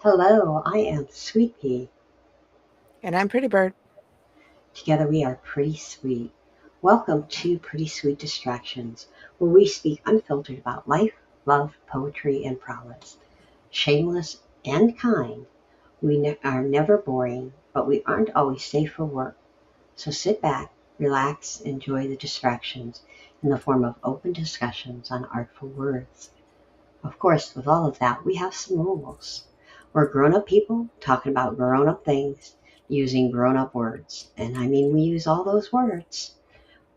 Hello, I am Sweet Pea. And I'm Pretty Bird. Together we are Pretty Sweet. Welcome to Pretty Sweet Distractions, where we speak unfiltered about life, love, poetry, and prowess. Shameless and kind, we are never boring, but we aren't always safe for work. So sit back, relax, enjoy the distractions in the form of open discussions on artful words. Of course, with all of that, we have some rules. We're grown up people talking about grown up things using grown up words. And I mean, we use all those words.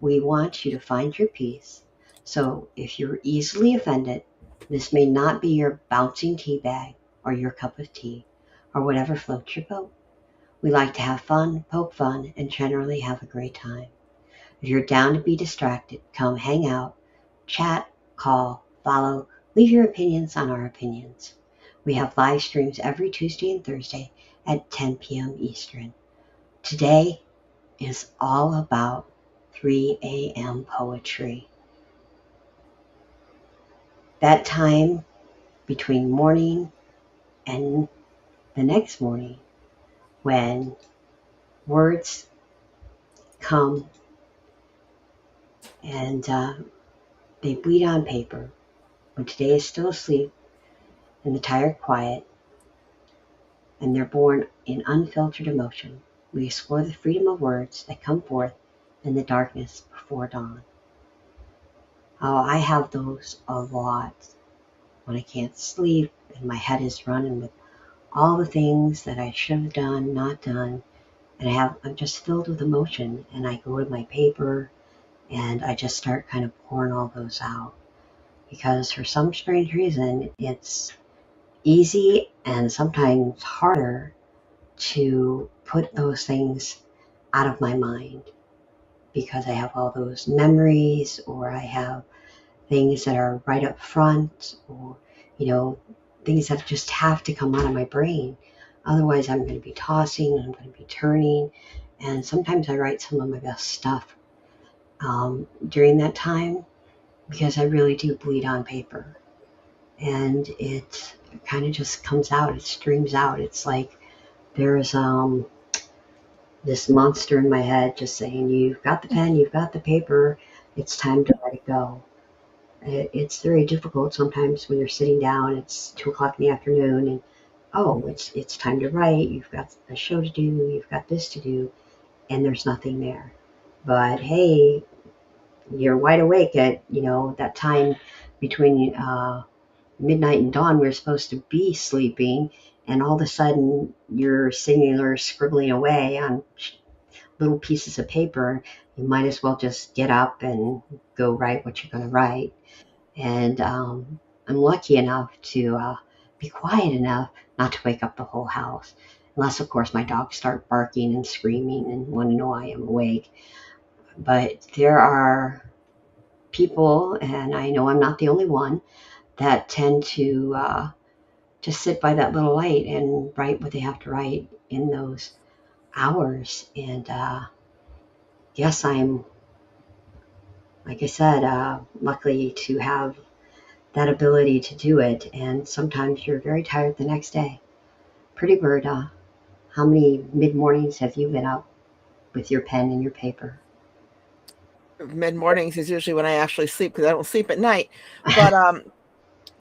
We want you to find your peace. So if you're easily offended, this may not be your bouncing tea bag or your cup of tea or whatever floats your boat. We like to have fun, poke fun, and generally have a great time. If you're down to be distracted, come hang out, chat, call, follow, leave your opinions on our opinions. We have live streams every Tuesday and Thursday at 10 p.m. Eastern. Today is all about 3 a.m. poetry. That time between morning and the next morning when words come and they bleed on paper, when today is still asleep in the tired quiet, and they're born in unfiltered emotion. We explore the freedom of words that come forth in the darkness before dawn. Oh, I have those a lot when I can't sleep and my head is running with all the things that I should have done, not done, and I'm just filled with emotion, and I go to my paper and I just start kind of pouring all those out because for some strange reason it's easy and sometimes harder to put those things out of my mind because I have all those memories or I have things that are right up front or, you know, things that just have to come out of my brain. Otherwise, I'm going to be tossing, I'm going to be turning, and sometimes I write some of my best stuff during that time because I really do bleed on paper. And it kind of just comes out, it streams out. It's like there's this monster in my head just saying, "You've got the pen, you've got the paper, it's time to let it go." It's very difficult sometimes when you're sitting down, it's 2 o'clock in the afternoon, and oh, it's time to write, you've got a show to do, you've got this to do, and there's nothing there. But hey, you're wide awake at, that time between midnight and dawn. We're supposed to be sleeping, and all of a sudden you're sitting there scribbling away on little pieces of paper. You might as well just get up and go write what you're going to write. And I'm lucky enough to be quiet enough not to wake up the whole house. Unless, of course, my dogs start barking and screaming and want to know I am awake. But there are people, and I know I'm not the only one, that tend to just sit by that little light and write what they have to write in those hours. And yes, I'm, like I said, lucky to have that ability to do it. And sometimes you're very tired the next day. Pretty Bird, how many mid mornings have you been up with your pen and your paper? Mid mornings is usually when I actually sleep because I don't sleep at night. But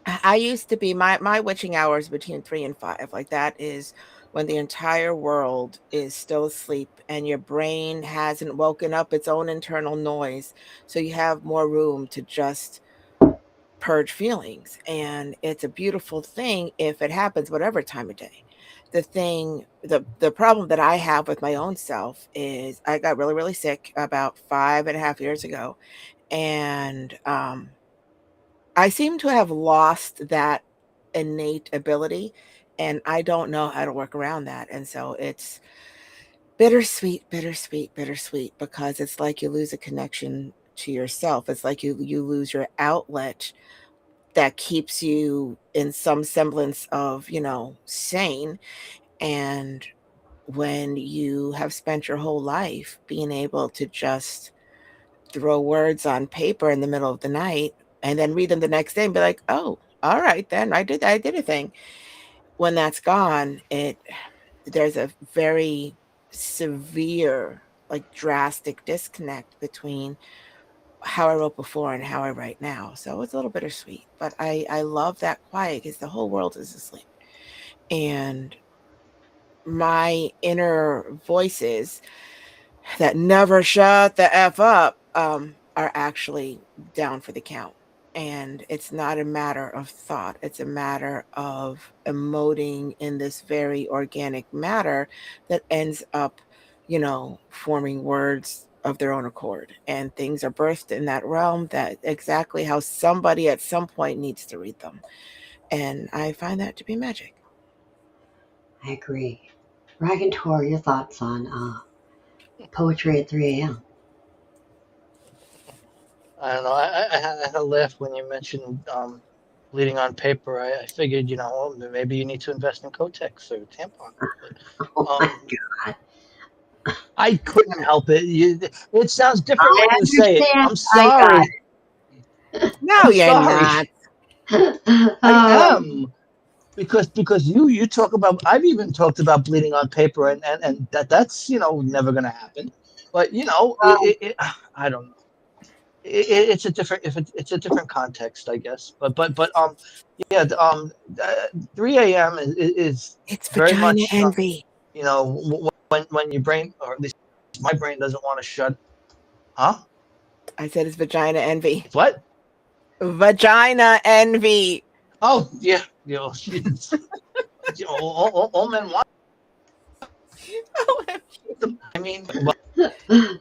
I used to be my witching hours between 3 and 5. Like that is when the entire world is still asleep and your brain hasn't woken up its own internal noise. So you have more room to just purge feelings. And it's a beautiful thing if it happens whatever time of day. The problem that I have with my own self is I got really, really sick about 5.5 years ago. And I seem to have lost that innate ability, and I don't know how to work around that. And so it's bittersweet, bittersweet, bittersweet because it's like you lose a connection to yourself. It's like you lose your outlet that keeps you in some semblance of, sane. And when you have spent your whole life being able to just throw words on paper in the middle of the night and then read them the next day and be like, oh, all right, then I did a thing. when that's gone, there's a very severe, like drastic disconnect between how I wrote before and how I write now. So it's a little bittersweet, but I love that quiet because the whole world is asleep. And my inner voices that never shut the F up are actually down for the count. And it's not a matter of thought, it's a matter of emoting in this very organic matter that ends up, forming words of their own accord. And things are birthed in that realm that exactly how somebody at some point needs to read them. And I find that to be magic. I agree. Ragantor, your thoughts on poetry at 3 a.m.? I don't know. I had a laugh when you mentioned bleeding on paper. I figured, well, maybe you need to invest in Kotex or tampons. But Oh my um, God. I couldn't help it. It sounds different I when you say it. understand. I'm I got sorry. No, I'm you're sorry. not. it. I Oh, am because you talk about. I've even talked about bleeding on paper, and that's never gonna happen. But I don't know. It's a different if it's a different context, I guess. But yeah, 3 a.m. is It's very vagina much envy. when your brain, or at least my brain, doesn't want to shut. Huh? I said it's vagina envy. It's what? Vagina envy. Oh yeah, all men want them. I mean, well,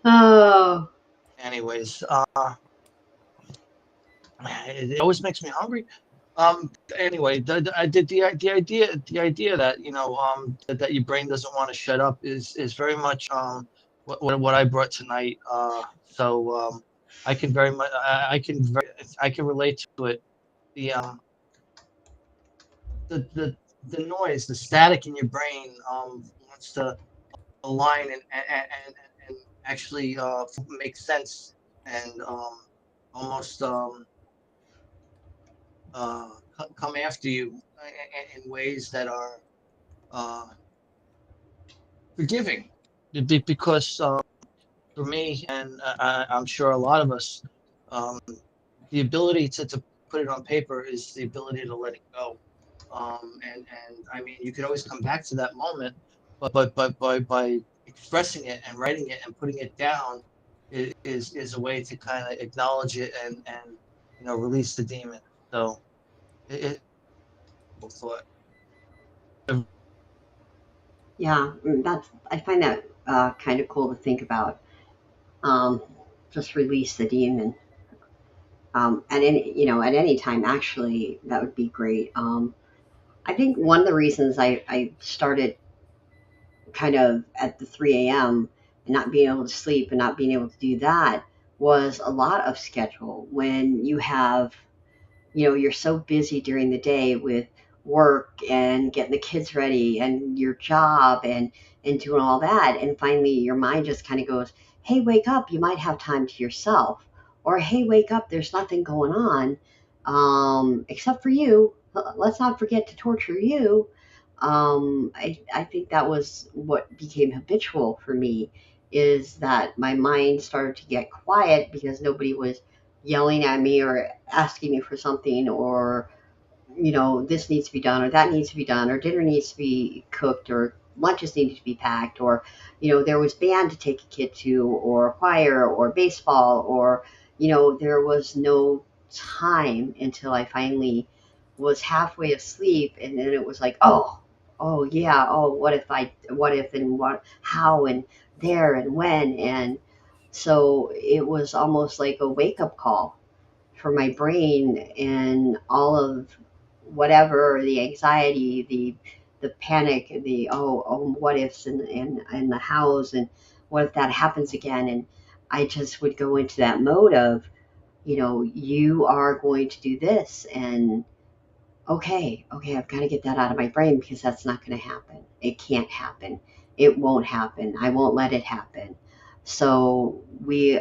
oh, anyways, it always makes me hungry. Anyway, the idea that that your brain doesn't want to shut up is very much what I brought tonight. So I can very much I can relate to it. The the noise, the static in your brain wants to align and actually make sense and almost come after you in ways that are uh, forgiving. Because for me, and I'm sure a lot of us, um, the ability to put it on paper is the ability to let it go. And I mean, you could always come back to that moment, but by expressing it and writing it and putting it down is a way to kind of acknowledge it and release the demon. So it thought. yeah. That's. I find that kind of cool to think about. Um, just release the demon. At any, at any time. Actually, that would be great. I think one of the reasons I started kind of at the 3 a.m. and not being able to sleep and not being able to do that was a lot of schedule. When you have, you're so busy during the day with work and getting the kids ready and your job and doing all that, and finally your mind just kind of goes, hey, wake up, you might have time to yourself, or hey, wake up, there's nothing going on except for you. Let's not forget to torture you. I think that was what became habitual for me, is that my mind started to get quiet because nobody was yelling at me or asking me for something, or this needs to be done or that needs to be done, or dinner needs to be cooked, or lunches needed to be packed, or there was band to take a kid to, or choir, or baseball, or there was no time until I finally was halfway asleep, and then it was like, oh yeah, oh, what if and what, how, and there and when. And so it was almost like a wake up call for my brain, and all of whatever, the anxiety, the panic, the what ifs, and the hows, and what if that happens again. And I just would go into that mode of, you are going to do this, and okay, I've got to get that out of my brain, because that's not going to happen. It can't happen. It won't happen. I won't let it happen. So we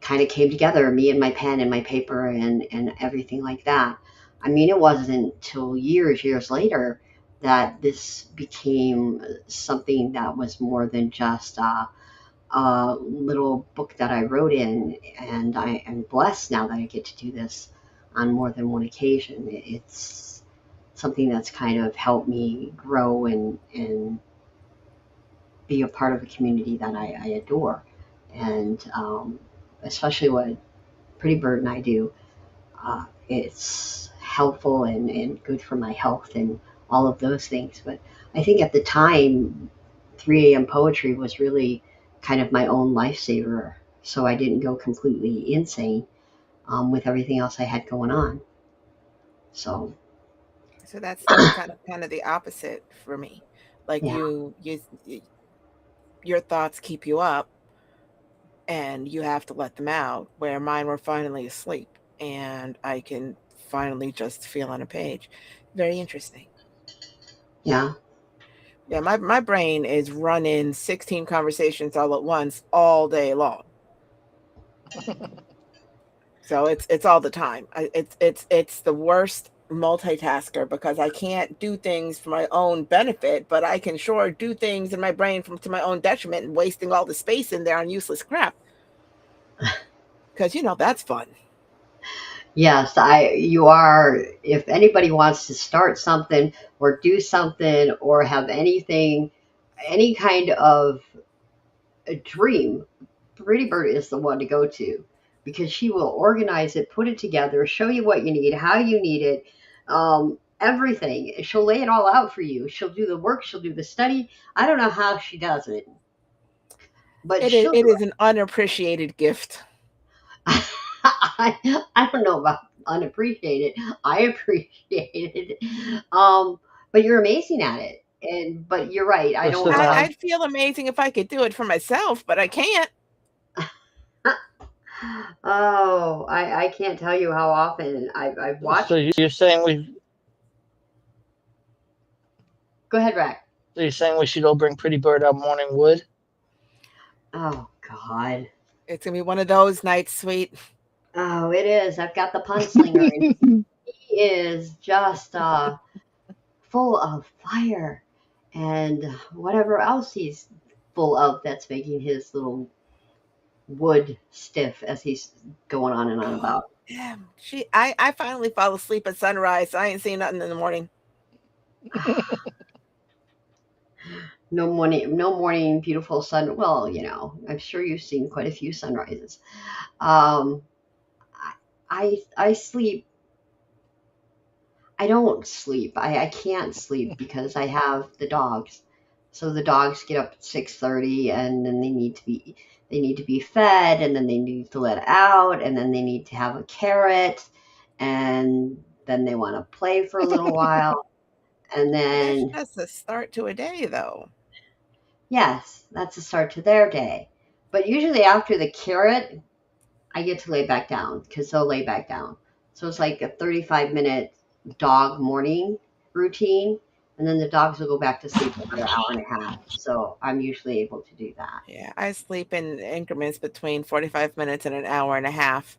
kind of came together, me and my pen and my paper and everything like that. I mean, it wasn't until years later that this became something that was more than just a little book that I wrote in. And I am blessed now that I get to do this on more than one occasion. It's something that's kind of helped me grow and be a part of a community that I adore. And especially what Pretty Bird and I do, it's helpful and good for my health and all of those things. But I think at the time, 3 a.m. poetry was really kind of my own lifesaver. So I didn't go completely insane with everything else I had going on. So, So that's kind of the opposite for me. Like yeah, your thoughts keep you up and you have to let them out, where mine were finally asleep and I can finally just feel on a page. Very interesting. yeah, Yeah, my brain is running 16 conversations all at once all day long. So it's all the time. It's the worst multitasker because I can't do things for my own benefit, but I can sure do things in my brain to my own detriment and wasting all the space in there on useless crap. Because that's fun. yes. You are. If anybody wants to start something or do something or have anything, any kind of a dream, Pretty Bird is the one to go to because she will organize it, put it together, show you what you need, how you need it, everything. She'll lay it all out for you. She'll do the work, she'll do the study. I don't know how she does it, but It is she'll it do is an unappreciated gift. it. I don't know about unappreciated. I appreciate it. But you're amazing at it. And but you're right. I Just don't about how I'd feel amazing if I could do it for myself, but I can't. Oh, I can't tell you how often I've so watched. you're saying we Go ahead, Rack. so you're saying we should all bring Pretty Bird our morning wood? Oh God. It's gonna be one of those nights, sweet. Oh, it is. I've got the pun slinger, and he is just full of fire and whatever else he's full of that's making his little wood stiff as he's going on and on Oh, about. damn. I finally fall asleep at sunrise. So I ain't seen nothing in the morning. No morning, beautiful sun. Well, I'm sure you've seen quite a few sunrises. Um, I sleep. I don't sleep. I can't sleep because I have the dogs. So the dogs get up at 6:30 and then they need to be fed and then they need to let out and then they need to have a carrot and then they want to play for a little while and Well, that's then just a start to a day, though. yes, that's the start to their day. But usually after the carrot, I get to lay back down because they'll lay back down. So it's like a 35-minute dog morning routine, and then the dogs will go back to sleep for another hour and a half. So I'm usually able to do that. Yeah, I sleep in increments between 45 minutes and an hour and a half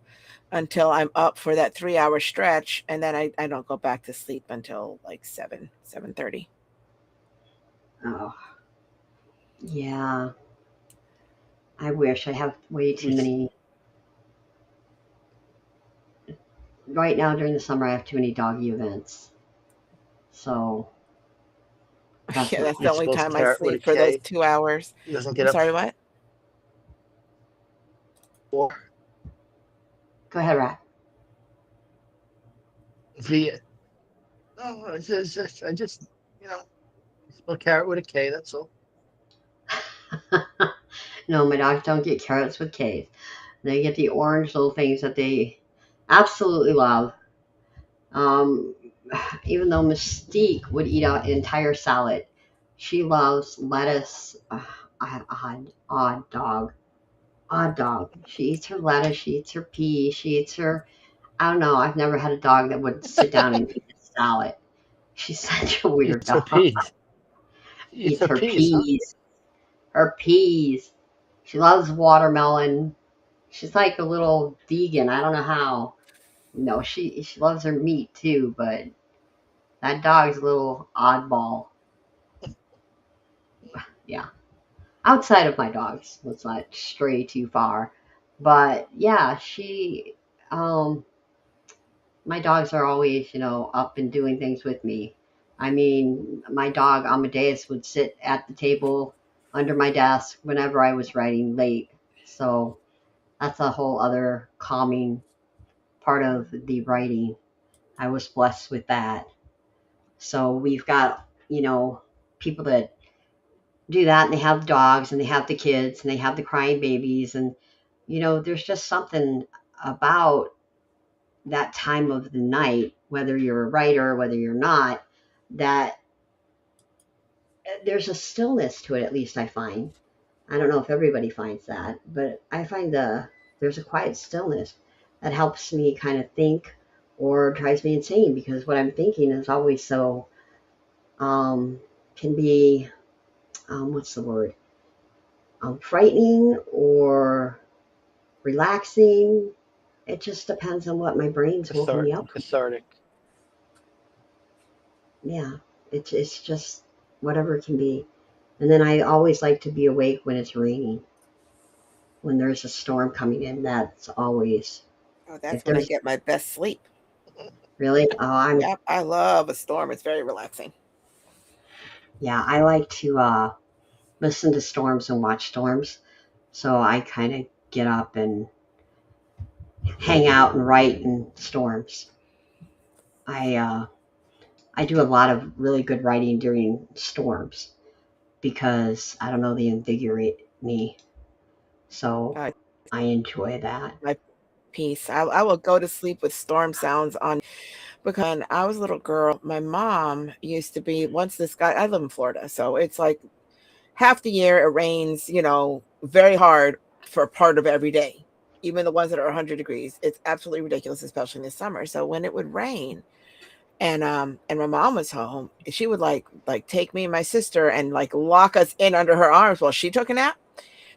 until I'm up for that 3 hour stretch, and then I don't go back to sleep until like 7:30. Oh, yeah. I wish I have way too We many. Right now during the summer, I have too many doggy events. So that's Yeah, what. that's we the only suppose time I Carrot with a sleep for those K 2 hours. doesn't I'm get up sorry, what? for Go ahead, Rat. via. No, I just spell Carrot with a K. That's all. No, my dogs don't get carrots with K's. They get the orange little things that they absolutely love. Um, Even though Mystique would eat an entire salad, she loves lettuce. Odd dog. Odd dog. She eats her lettuce. She eats her pea. She eats her. I don't know. I've never had a dog that would sit down and eat a salad. She's such a weird Eats her dog. peas. Eats Eats her her peas, huh? peas. Her peas. She loves watermelon. She's like a little vegan. I don't know how. No, she loves her meat too, but that dog's a little oddball. Yeah. Outside of my dogs, let's not stray too far. But yeah, um, my dogs are always, up and doing things with me. I mean, my dog Amadeus would sit at the table under my desk whenever I was writing late. So that's a whole other calming part of the writing. I was blessed with that. So we've got, people that do that, and they have dogs and they have the kids and they have the crying babies. And, there's just something about that time of the night, whether you're a writer, whether you're not, that there's a stillness to it, at least I find. I don't know if everybody finds that, but I find there's a quiet stillness that helps me kind of think or drives me insane because what I'm thinking is always so can be what's the word, frightening or relaxing. It just depends on what my brain's woken me up from. Cathartic. Yeah, it's just whatever it can be. And then I always like to be awake when it's raining, when there's a storm coming in. That's always, Oh, that's if when I there's get my best sleep. really, Yep, I love a storm. It's very relaxing. yeah, I like to listen to storms and watch storms. So I kind of get up and hang out and write in storms. I I do a lot of really good writing during storms because I don't know, they invigorate me. So Uh, I enjoy that. my peace. I will go to sleep with storm sounds on because when I was a little girl, my mom used to be once this guy. I live in Florida, so it's like half the year it rains, very hard for part of every day, even the ones that are 100 degrees. It's absolutely ridiculous, especially in the summer. So when it would rain, and my mom was home, she would like take me and my sister and like lock us in under her arms while she took a nap.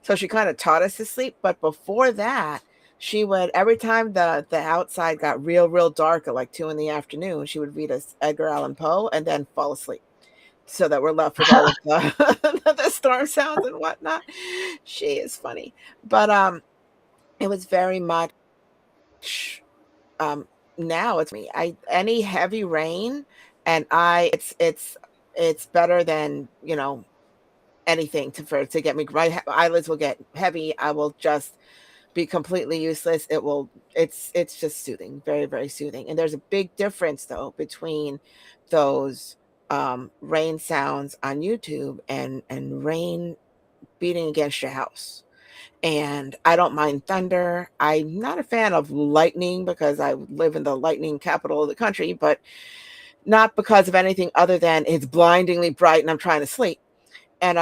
So she kind of taught us to sleep. But before that, she would every time the outside got real dark at like 2 in the afternoon, she would read us Edgar Allan Poe and then fall asleep so that we're left with all of the the storm sounds and whatnot. She is funny. But it was very much um now it's me. I any heavy rain and I it's better than, anything to get me. My eyelids will get heavy. I will just be completely useless. It's just soothing, very, very soothing. And there's a big difference though between those rain sounds on YouTube and rain beating against your house. And I don't mind thunder. I'm not a fan of lightning because I live in the lightning capital of the country, but not because of anything other than it's blindingly bright and I'm trying to sleep. And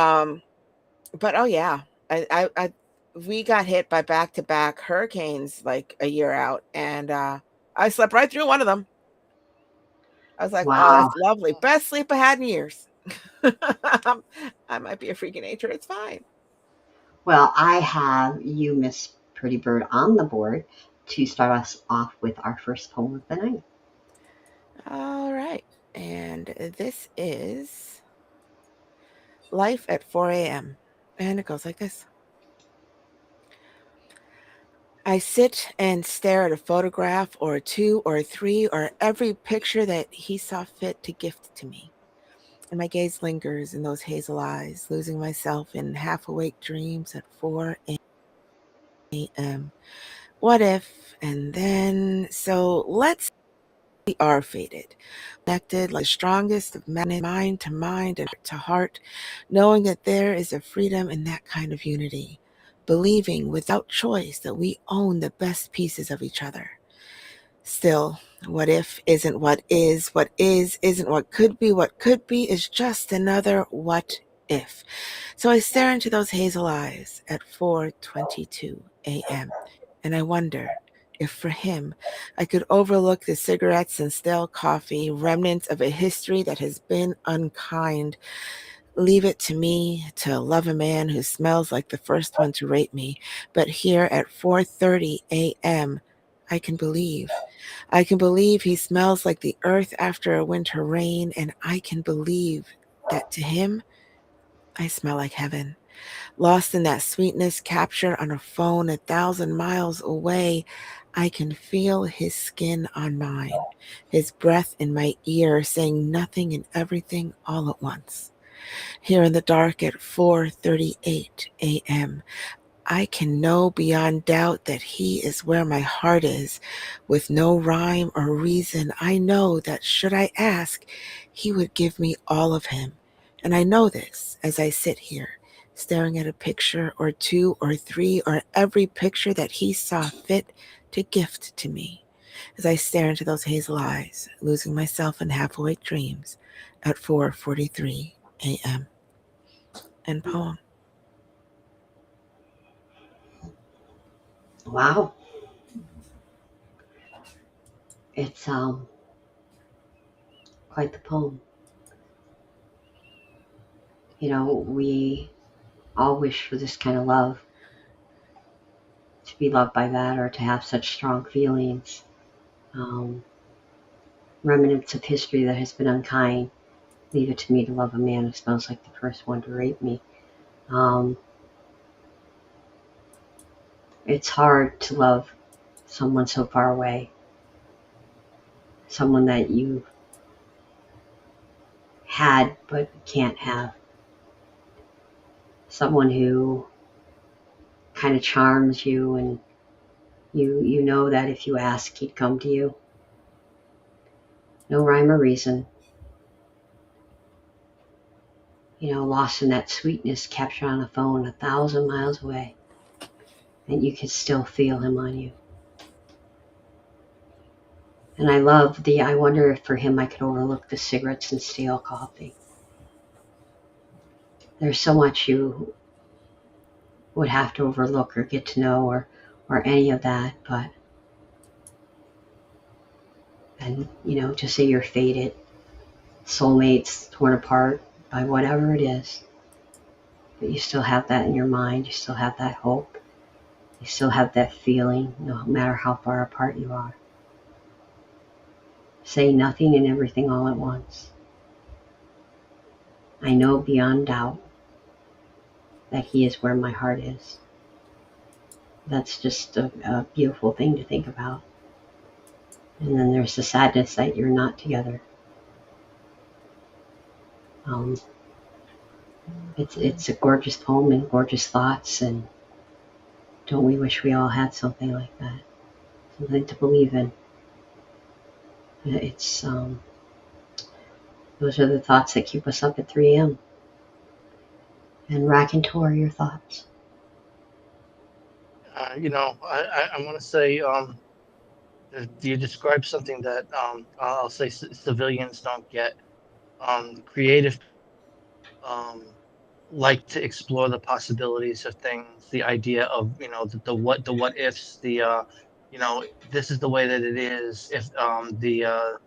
but oh yeah, I we got hit by back to back hurricanes like a year out, and I slept right through one of them. I was like, oh, Wow. that's lovely, best sleep I had in years. I might be a freak of nature. It's fine. Well, I have you, Miss Pretty Bird, on the board to start us off with our first poem of the night. All right, and this is Life at 4 a.m. and it goes like this. I sit and stare at a photograph or two or three or every picture that he saw fit to gift to me. And my gaze lingers in those hazel eyes, losing myself in half awake dreams at 4 a.m. What if? And then, so let's we are fated, connected like the strongest of men, mind to mind and heart to heart, knowing that there is a freedom in that kind of unity, believing without choice that we own the best pieces of each other. Still, what if isn't what is isn't what could be is just another what if. So I stare into those hazel eyes at 4:22 a.m. and I wonder if for him I could overlook the cigarettes and stale coffee, remnants of a history that has been unkind. Leave it to me to love a man who smells like the first one to rape me, but here at 4:30 a.m. I can believe. I can believe he smells like the earth after a winter rain, and I can believe that to him, I smell like heaven. Lost in that sweetness captured on a phone 1,000 miles away, I can feel his skin on mine, his breath in my ear, saying nothing and everything all at once. Here in the dark at 4:38 a.m., I can know beyond doubt that he is where my heart is. With no rhyme or reason, I know that should I ask, he would give me all of him. And I know this as I sit here, staring at a picture or two or three or every picture that he saw fit to gift to me. As I stare into those hazel eyes, losing myself in half-awake dreams at 4:43 a.m. End poem. Wow. It's quite the poem. You know, we all wish for this kind of love, to be loved by that, or to have such strong feelings. Um, Remnants of history that has been unkind. Leave it to me to love a man who smells like the first one to rape me. Um, it's hard to love someone so far away, someone that you had but can't have, someone who kind of charms you, and you know that if you ask, he'd come to you. No rhyme or reason. You know, lost in that sweetness captured on a phone 1,000 miles away, and you can still feel him on you. And I love I wonder if for him I could overlook the cigarettes and stale coffee. There's so much you would have to overlook or get to know, or any of that, but, and you know, to say you're fated, soulmates torn apart by whatever it is, but you still have that in your mind, you still have that hope, you still have that feeling, no matter how far apart you are. Say nothing and everything all at once. I know beyond doubt that he is where my heart is. That's just a beautiful thing to think about. And then there's the sadness that you're not together. Um, it's a gorgeous poem and gorgeous thoughts, and don't we wish we all had something like that, something to believe in. It's those are the thoughts that keep us up at 3 a.m. And Raconteur, your thoughts? I want to say, you describe something that I'll say civilians don't get. Creative um, like to explore the possibilities of things, the idea of the what ifs, this is the way that it is. If the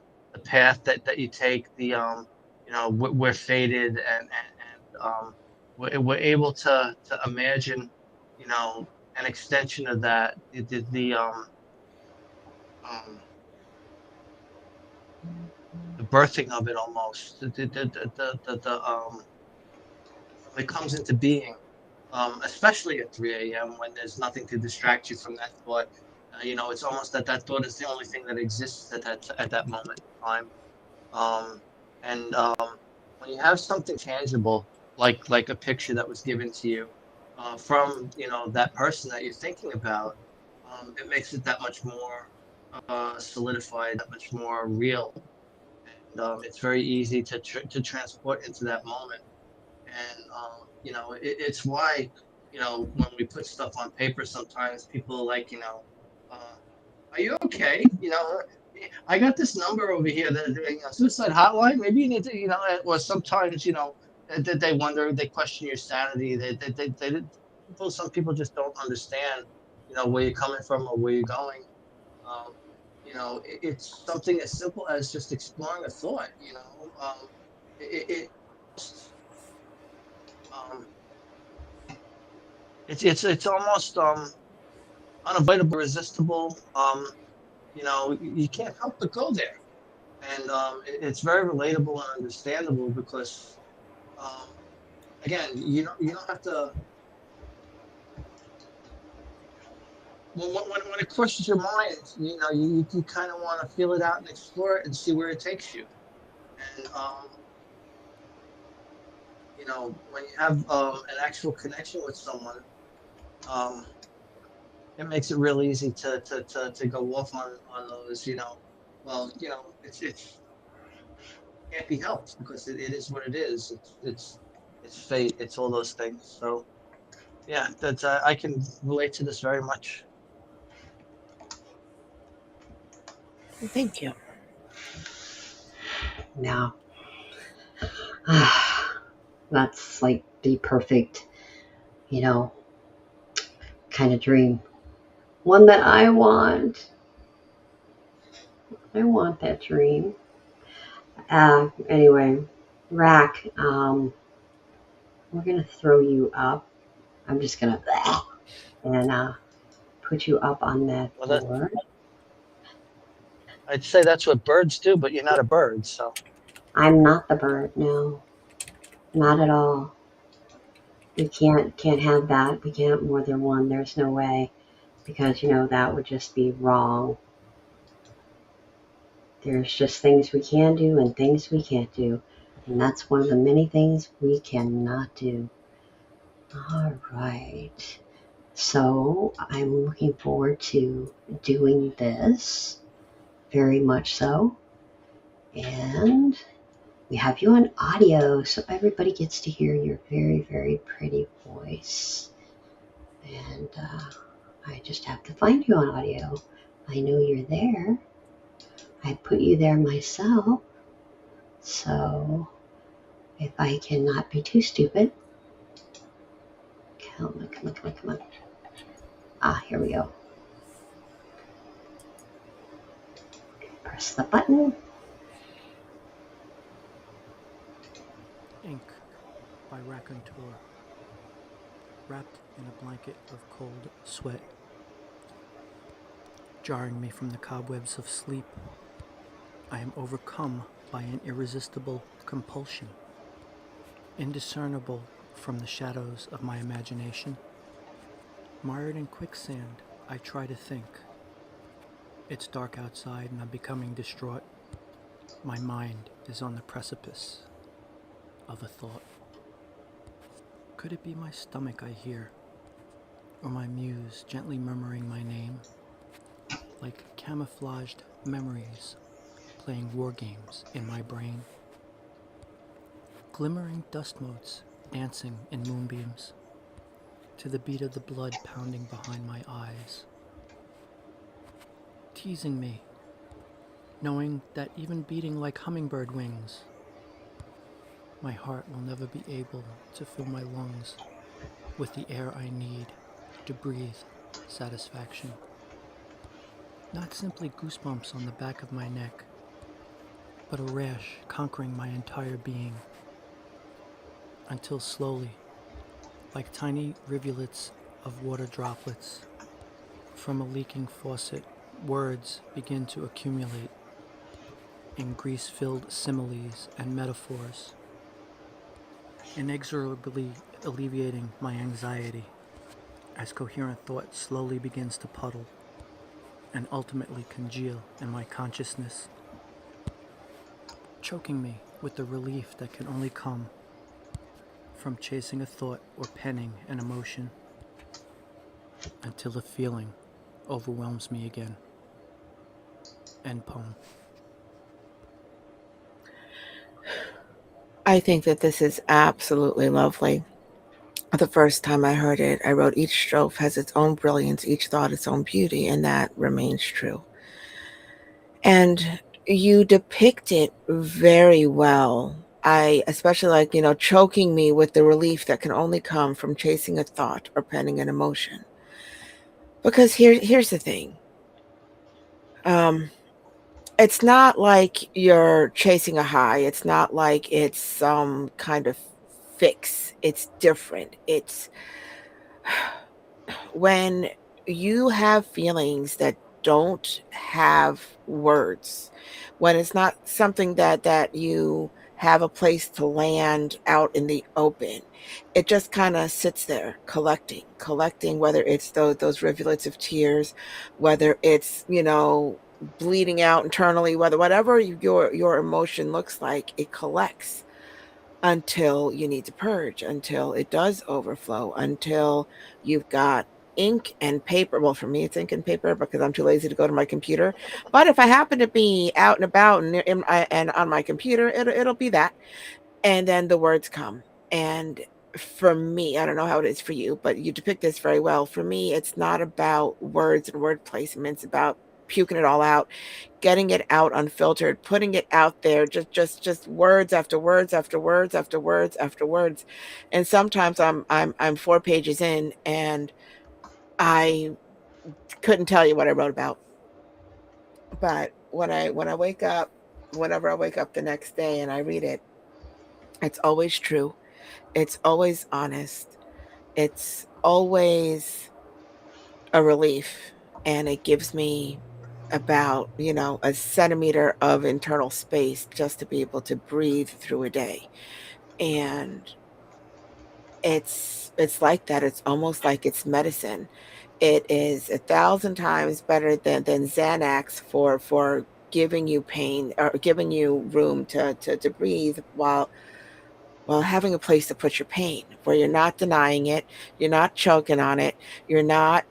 path that you take, we're fated, and we're able to imagine, an extension of that, um, the birthing of it almost, how it comes into being, especially at 3 a.m. when there's nothing to distract you from that thought. It's almost that that thought is the only thing that exists at that moment in time. Um, and when you have something tangible, like a picture that was given to you from that person that you're thinking about, it makes it that much more solidified, that much more real, and it's very easy to transport into that moment. And it's why when we put stuff on paper, sometimes people are like, uh, are you okay? I got this number over here, that suicide hotline. Maybe you need to, or sometimes, that they wonder, they question your sanity. Some people just don't understand, where you're coming from or where you're going. Um, it's something as simple as just exploring a thought. It um, it's almost unavoidable, irresistible. you can't help but go there. And it's very relatable and understandable because, um, again, you don't have to. When it crosses your mind, you kind of want to feel it out and explore it and see where it takes you. And when you have an actual connection with someone, um, it makes it real easy to go off on those. Well, it's can't be helped because it is what it is. It's fate. It's all those things. So yeah, that I can relate to this very much. Thank you. Now, that's like the perfect, you know, kind of dream. One that I want. I want that dream. Anyway, Rack, we're going to throw you up. I'm just going to and put you up on that Well, board. I'd say that's what birds do, but you're not a bird, so. I'm not the bird, no, not at all. We can't have that. We can't more than one. There's no way because that would just be wrong. There's just things we can do and things we can't do, and that's one of the many things we cannot do. All right. So I'm looking forward to doing this very much so. And we have you on audio, so everybody gets to hear your very, very pretty voice. And I just have to find you on audio. I know you're there. I put you there myself. So if I cannot be too stupid, come on. Here we go. Press the button. Ink by Raconteur. Wrapped in a blanket of cold sweat, jarring me from the cobwebs of sleep, I am overcome by an irresistible compulsion, indiscernible from the shadows of my imagination. Mired in quicksand, I try to think. It's dark outside and I'm becoming distraught. My mind is on the precipice of a thought. Could it be my stomach I hear, or my muse gently murmuring my name, like camouflaged memories playing war games in my brain? Glimmering dust motes dancing in moonbeams, to the beat of the blood pounding behind my eyes, teasing me, knowing that even beating like hummingbird wings, my heart will never be able to fill my lungs with the air I need to breathe satisfaction. Not simply goosebumps on the back of my neck, but a rash conquering my entire being, until slowly, like tiny rivulets of water droplets from a leaking faucet, words begin to accumulate in grease-filled similes and metaphors, inexorably alleviating my anxiety as coherent thought slowly begins to puddle and ultimately congeal in my consciousness, choking me with the relief that can only come from chasing a thought or penning an emotion, until the feeling overwhelms me again. End poem. I think that this is absolutely lovely. The first time I heard it, I wrote, each strophe has its own brilliance, each thought its own beauty, and that remains true. And you depict it very well. I especially like, choking me with the relief that can only come from chasing a thought or penning an emotion. Because here's the thing. It's not like you're chasing a high. It's not like it's some kind of fix. It's different. It's when you have feelings that don't have words, when it's not something that you have a place to land out in the open, it just kind of sits there collecting, whether it's those rivulets of tears, whether it's, bleeding out internally, whatever your emotion looks like, it collects until you need to purge, until it does overflow, until you've got ink and paper. Well, for me, it's ink and paper because I'm too lazy to go to my computer. But if I happen to be out and about and on my computer, it'll be that. And then the words come. And for me, I don't know how it is for you, but you depict this very well. For me, it's not about words and word placement. It's about puking it all out, getting it out unfiltered, putting it out there, just words after words after words after words after words. And sometimes I'm 4 pages in and I couldn't tell you what I wrote about. But when I wake up, whenever I wake up the next day and I read it, it's always true. It's always honest. It's always a relief. And it gives me about, a centimeter of internal space just to be able to breathe through a day. And it's like that. It's almost like it's medicine. It is 1,000 times better than Xanax for giving you pain or giving you room to breathe while having a place to put your pain, where you're not denying it, you're not choking on it, you're not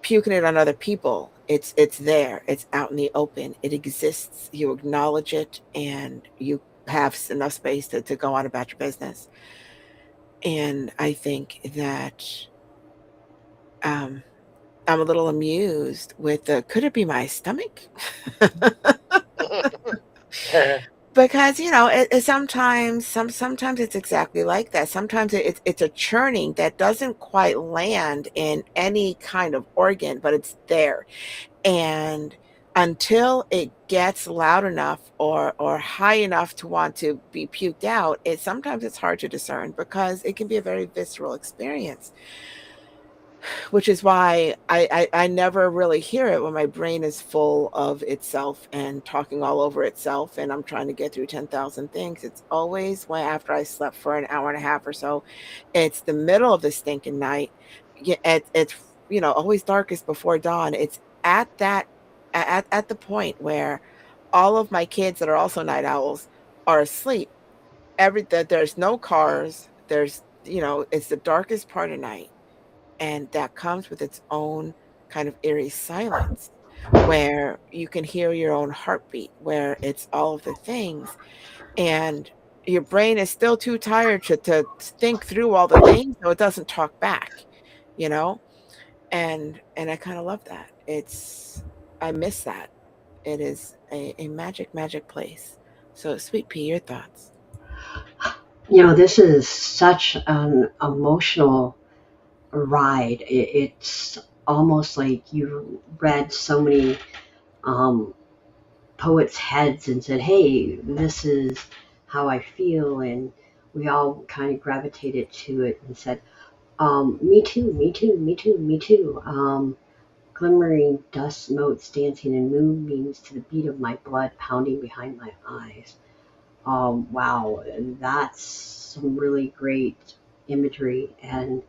puking it on other people. It's there. It's out in the open. It exists. You acknowledge it, and you have enough space to go on about your business. And I think that um, I'm a little amused with the could it be my stomach? Because sometimes it's exactly like that. Sometimes it's a churning that doesn't quite land in any kind of organ, but it's there. And until it gets loud enough or high enough to want to be puked out, sometimes it's hard to discern because it can be a very visceral experience, which is why I never really hear it when my brain is full of itself and talking all over itself and I'm trying to get through 10,000 things. It's always when after I slept for an hour and a half or so. It's the middle of the stinking night. It's always darkest before dawn. It's at the point where all of my kids that are also night owls are asleep. There's no cars. It's the darkest part of night, and that comes with its own kind of eerie silence where you can hear your own heartbeat, where it's all of the things. And your brain is still too tired to think through all the things, so it doesn't talk back, you know? And I kind of love that. I miss that. It is a magic place. So Sweet Pea, your thoughts? This is such an emotional ride. It's almost like you read so many um, poets' heads and said, hey, this is how I feel. And we all kind of gravitated to it and said, me too, me too, me too, me too. Glimmering dust motes dancing in moonbeams to the beat of my blood pounding behind my eyes. Wow, that's some really great imagery. And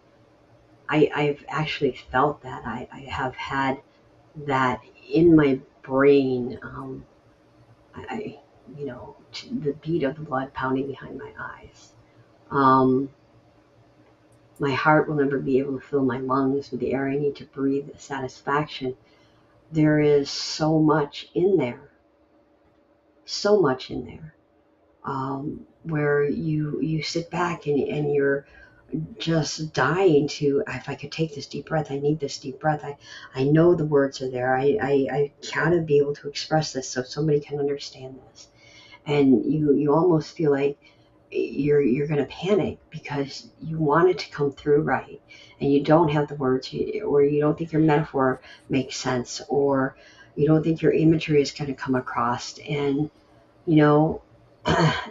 I've actually felt that. I have had that in my brain. I the beat of the blood pounding behind my eyes. Um, my heart will never be able to fill my lungs with the air I need to breathe with satisfaction. There is so much in there, so much in there, where you sit back and you're just dying to, if I could take this deep breath, I need this deep breath. I know the words are there. I gotta be able to express this so somebody can understand this. And you almost feel like you're going to panic because you want it to come through right, and you don't have the words, or you don't think your metaphor makes sense, or you don't think your imagery is going to come across. And you know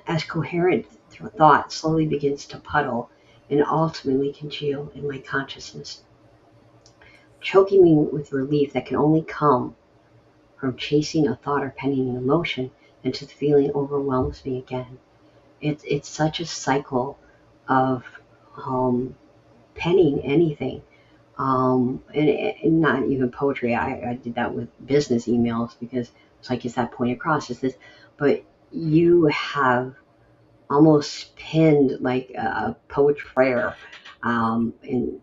as coherent thought slowly begins to puddle and ultimately congeal in my consciousness, choking me with relief that can only come from chasing a thought or penning an emotion until the feeling overwhelms me again. It's such a cycle of penning anything. And not even poetry. I did that with business emails because it's like, is that point across? Is this? But you have almost penned like a poetry prayer, and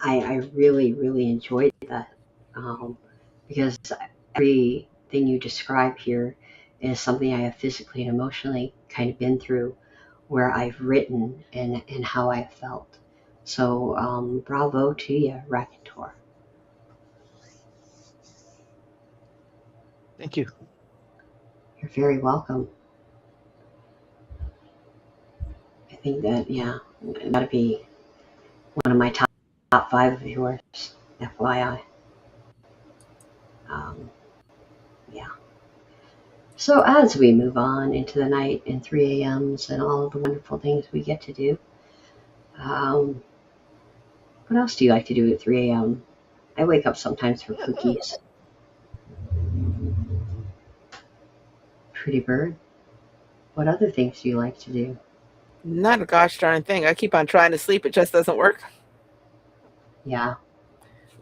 I really, really enjoyed that, because everything you describe here is something I have physically and emotionally kind of been through, where I've written and how I felt. So bravo to you, Raconteur. Thank you. You're very welcome. I think that, yeah, that'd be one of my top five viewers, FYI. Um, yeah. So as we move on into the night and 3 a.m.s and all of the wonderful things we get to do, um, what else do you like to do at 3 a.m.? I wake up sometimes for cookies. Pretty bird. What other things do you like to do? Not a gosh darn thing. I keep on trying to sleep. It just doesn't work. Yeah.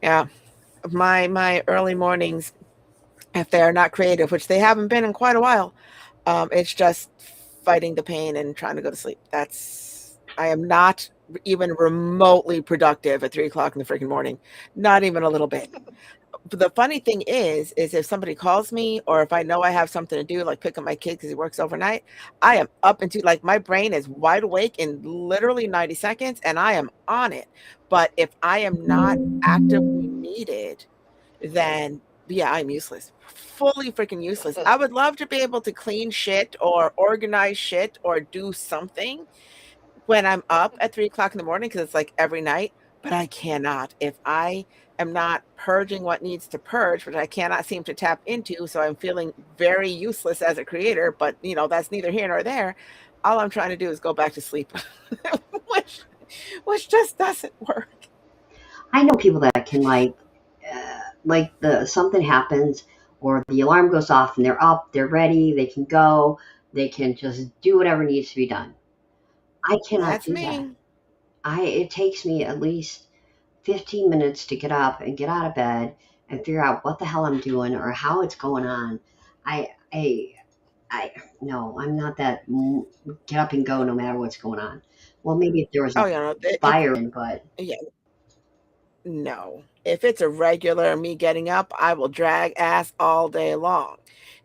Yeah. My early mornings, if they are not creative, which they haven't been in quite a while, it's just fighting the pain and trying to go to sleep. I am not even remotely productive at 3 o'clock in the freaking morning. Not even a little bit. But the funny thing is if somebody calls me or if I know I have something to do, like pick up my kid because he works overnight, I am up into, like, my brain is wide awake in literally 90 seconds and I am on it. But if I am not actively needed, then yeah, I'm useless. Fully freaking useless. I would love to be able to clean shit or organize shit or do something when I'm up at 3 o'clock in the morning because it's like every night, but I cannot. If I am not purging what needs to purge, which I cannot seem to tap into, so I'm feeling very useless as a creator, but that's neither here nor there. All I'm trying to do is go back to sleep, which which just doesn't work. I know people that can like the something happens or the alarm goes off and they're up, they're ready, they can go, they can just do whatever needs to be done. I cannot That's do that. me. It takes me at least 15 minutes to get up and get out of bed and figure out what the hell I'm doing or how it's going on. I I I no, I'm not that get up and go no matter what's going on. Well, maybe if there was Oh, a if fire in, but yeah, no. If it's a regular me getting up, I will drag ass all day long.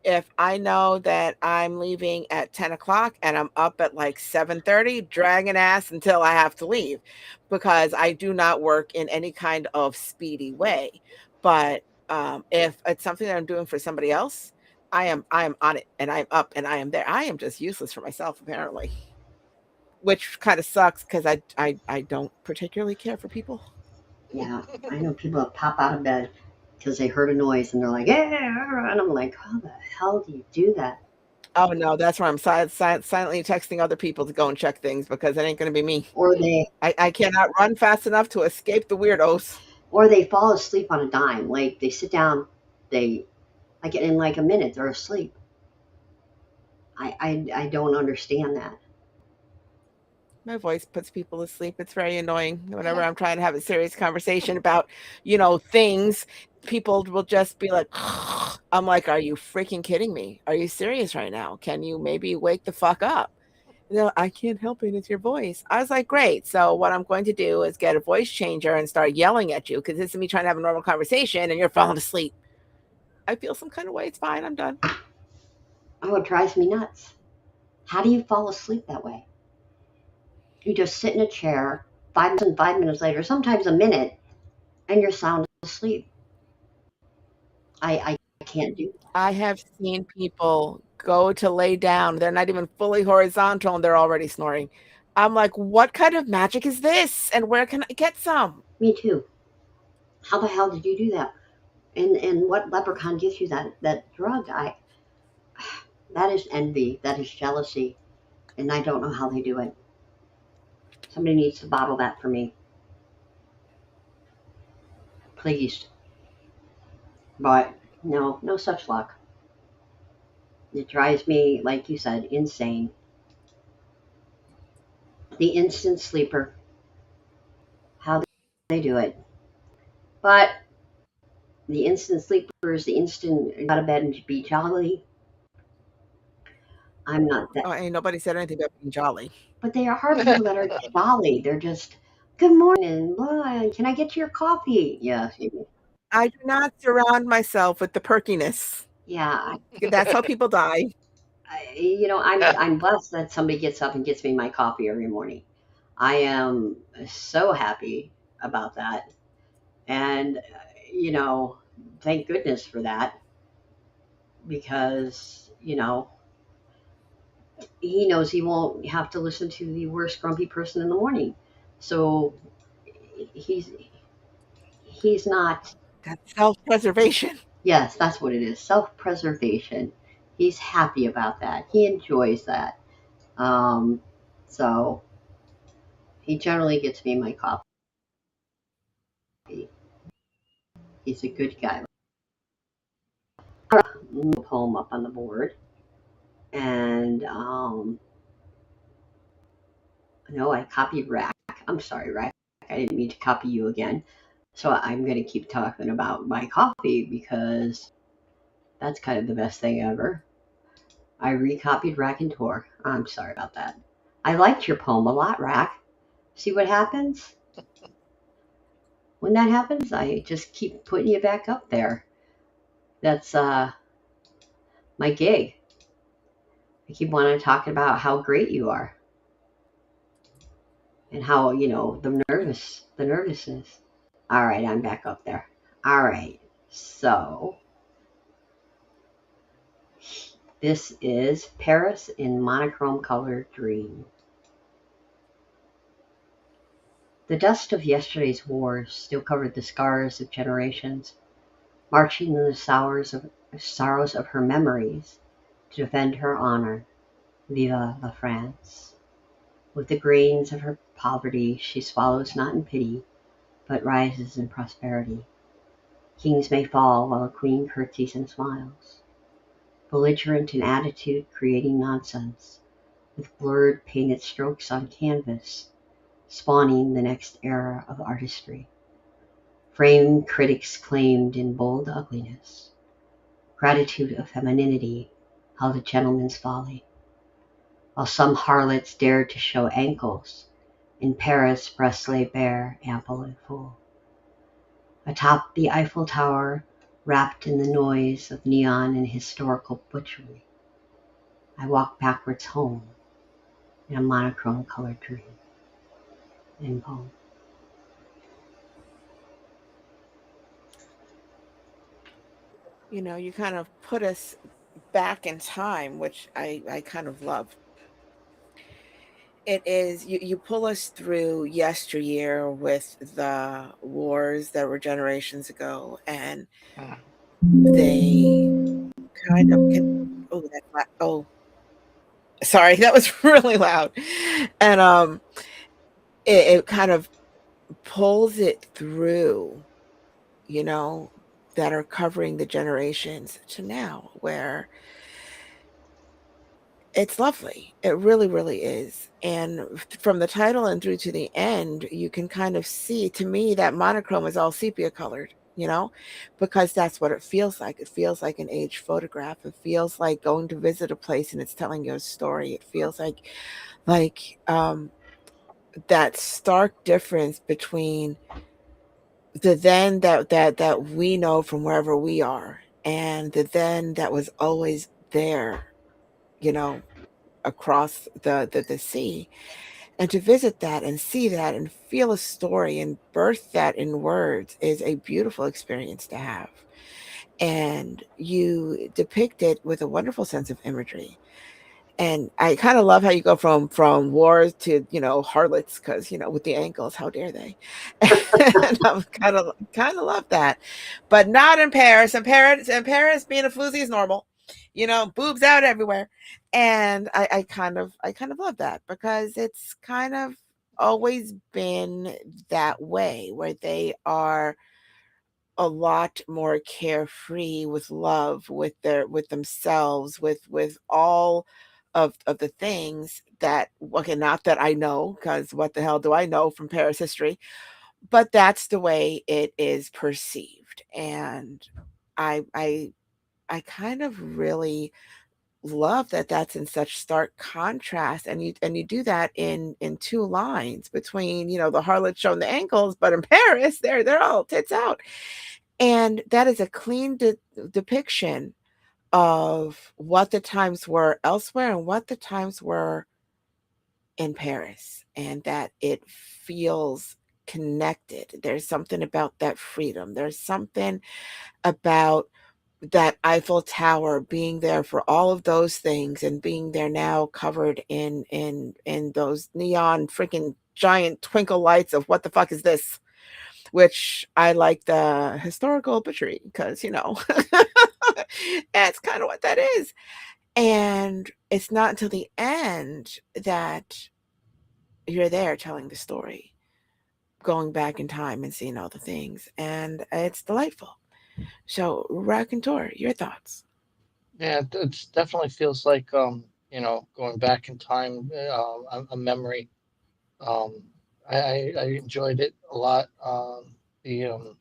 If I know that I'm leaving at 10 o'clock and I'm up at like 7:30, dragging ass until I have to leave because I do not work in any kind of speedy way. But if it's something that I'm doing for somebody else, I am on it and I'm up and I am there. I am just useless for myself, apparently, which kind of sucks because I don't particularly care for people. yeah, I know people that pop out of bed because they heard a noise and they're like, yeah, and I'm like, how the hell do you do that? Oh, no, that's why I'm silently texting other people to go and check things because it ain't gonna be me. Or they I cannot run fast enough to escape the weirdos. or they fall asleep on a dime. Like they sit down, they like in like a minute they're asleep. I don't understand that. My voice puts people to sleep. It's very annoying. Whenever I'm trying to have a serious conversation about, things, people will just be like, I'm like, are you freaking kidding me? Are you serious right now? Can you maybe wake the fuck up? I can't help it. It's your voice. I was like, great. So what I'm going to do is get a voice changer and start yelling at you because this is me trying to have a normal conversation and you're falling asleep. I feel some kind of way. It's fine. I'm done. Oh, it drives me nuts. How do you fall asleep that way? You just sit in a chair, 5 minutes later, sometimes a minute, and you're sound asleep. I can't do that. I have seen people go to lay down. They're not even fully horizontal and they're already snoring. I'm like, what kind of magic is this? And where can I get some? Me too. How the hell did you do that? And what leprechaun gives you that drug? I That is envy. That is jealousy, and I don't know how they do it. Somebody needs to bottle that for me, please. But No such luck. It drives me, like you said, insane. The instant sleeper, how they do it. But the instant sleepers, the instant out of bed and be jolly, I'm not that. Oh, ain't nobody said anything about being jolly. But they are people that are jolly. They're just, good morning, and blah, can I get your coffee? Yeah, I do not surround myself with the perkiness. yeah. That's how people die. I'm blessed that somebody gets up and gets me my coffee every morning. I am so happy about that, and you know, thank goodness for that because he knows he won't have to listen to the worst grumpy person in the morning. So he's he's not. That's self-preservation. Yes, that's what it is. Self-preservation. He's happy about that. He enjoys that. Um, so he generally gets me my coffee. He's a good guy. Poem up on the board, and no, I copied Rack. I'm sorry, Rack. I didn't mean to copy you again. So I'm going to keep talking about my coffee because that's kind of the best thing ever. I recopied Rack and Tor. I'm sorry about that. I liked your poem a lot, Rack. See what happens? When that happens, I just keep putting you back up there. That's my gig. I keep wanting to talk about how great you are and how the nervousness. All right, I'm back up there. All right, so this is Paris in monochrome colored dream. The dust of yesterday's wars still covered the scars of generations, marching in the sorrows of her memories to defend her honor. Viva la France! With the grains of her poverty she swallows not in pity, but rises in prosperity. Kings may fall while a queen curtsies and smiles, belligerent in attitude, creating nonsense, with blurred painted strokes on canvas, spawning the next era of artistry. Framed critics claimed in bold ugliness, gratitude of femininity held a gentleman's folly, while some harlots dared to show ankles. In Paris breasts lay bare, ample and full. Atop the Eiffel Tower, wrapped in the noise of neon and historical butchery, I walk backwards home in a monochrome colored dream. End poem. You kind of put us back in time, which I kind of love. It is you pull us through yesteryear with the wars that were generations ago, and they kind of can. Oh, that's loud. Oh, sorry, that was really loud. And it kind of pulls it through, you know, that are covering the generations to now, where it's lovely. It really, really is. And from the title and through to the end, you can kind of see, to me, that monochrome is all sepia colored, because that's what it feels like. It feels like an aged photograph. It feels like going to visit a place and it's telling you a story. It feels like that stark difference between the then that we know from wherever we are, and the then that was always there, you know, across the sea. And to visit that and see that and feel a story and birth that in words is a beautiful experience to have. And you depict it with a wonderful sense of imagery. And I kind of love how you go from wars to, harlots, because, with the ankles, how dare they? And I'm kind of love that. But not in Paris. In Paris being a floozy is normal. Boobs out everywhere. And I kind of love that, because it's kind of always been that way, where they are a lot more carefree, with love, with themselves, with all of the things that, okay, not that I know, because what the hell do I know from Paris history, but that's the way it is perceived. And I kind of really love that that's in such stark contrast, and you do that in two lines between, the harlot showing the ankles, but in Paris they're all tits out. And that is a clean depiction of what the times were elsewhere and what the times were in Paris, and that it feels connected. There's something about that freedom. There's something about that Eiffel Tower being there for all of those things, and being there now covered in those neon freaking giant twinkle lights of what the fuck is this? Which I like the historical butchery, because that's kind of what that is. And it's not until the end that you're there telling the story, going back in time and seeing all the things, and it's delightful. So, Raconteur, your thoughts? Yeah, it definitely feels like going back in time, a memory. Um, I enjoyed it a lot. The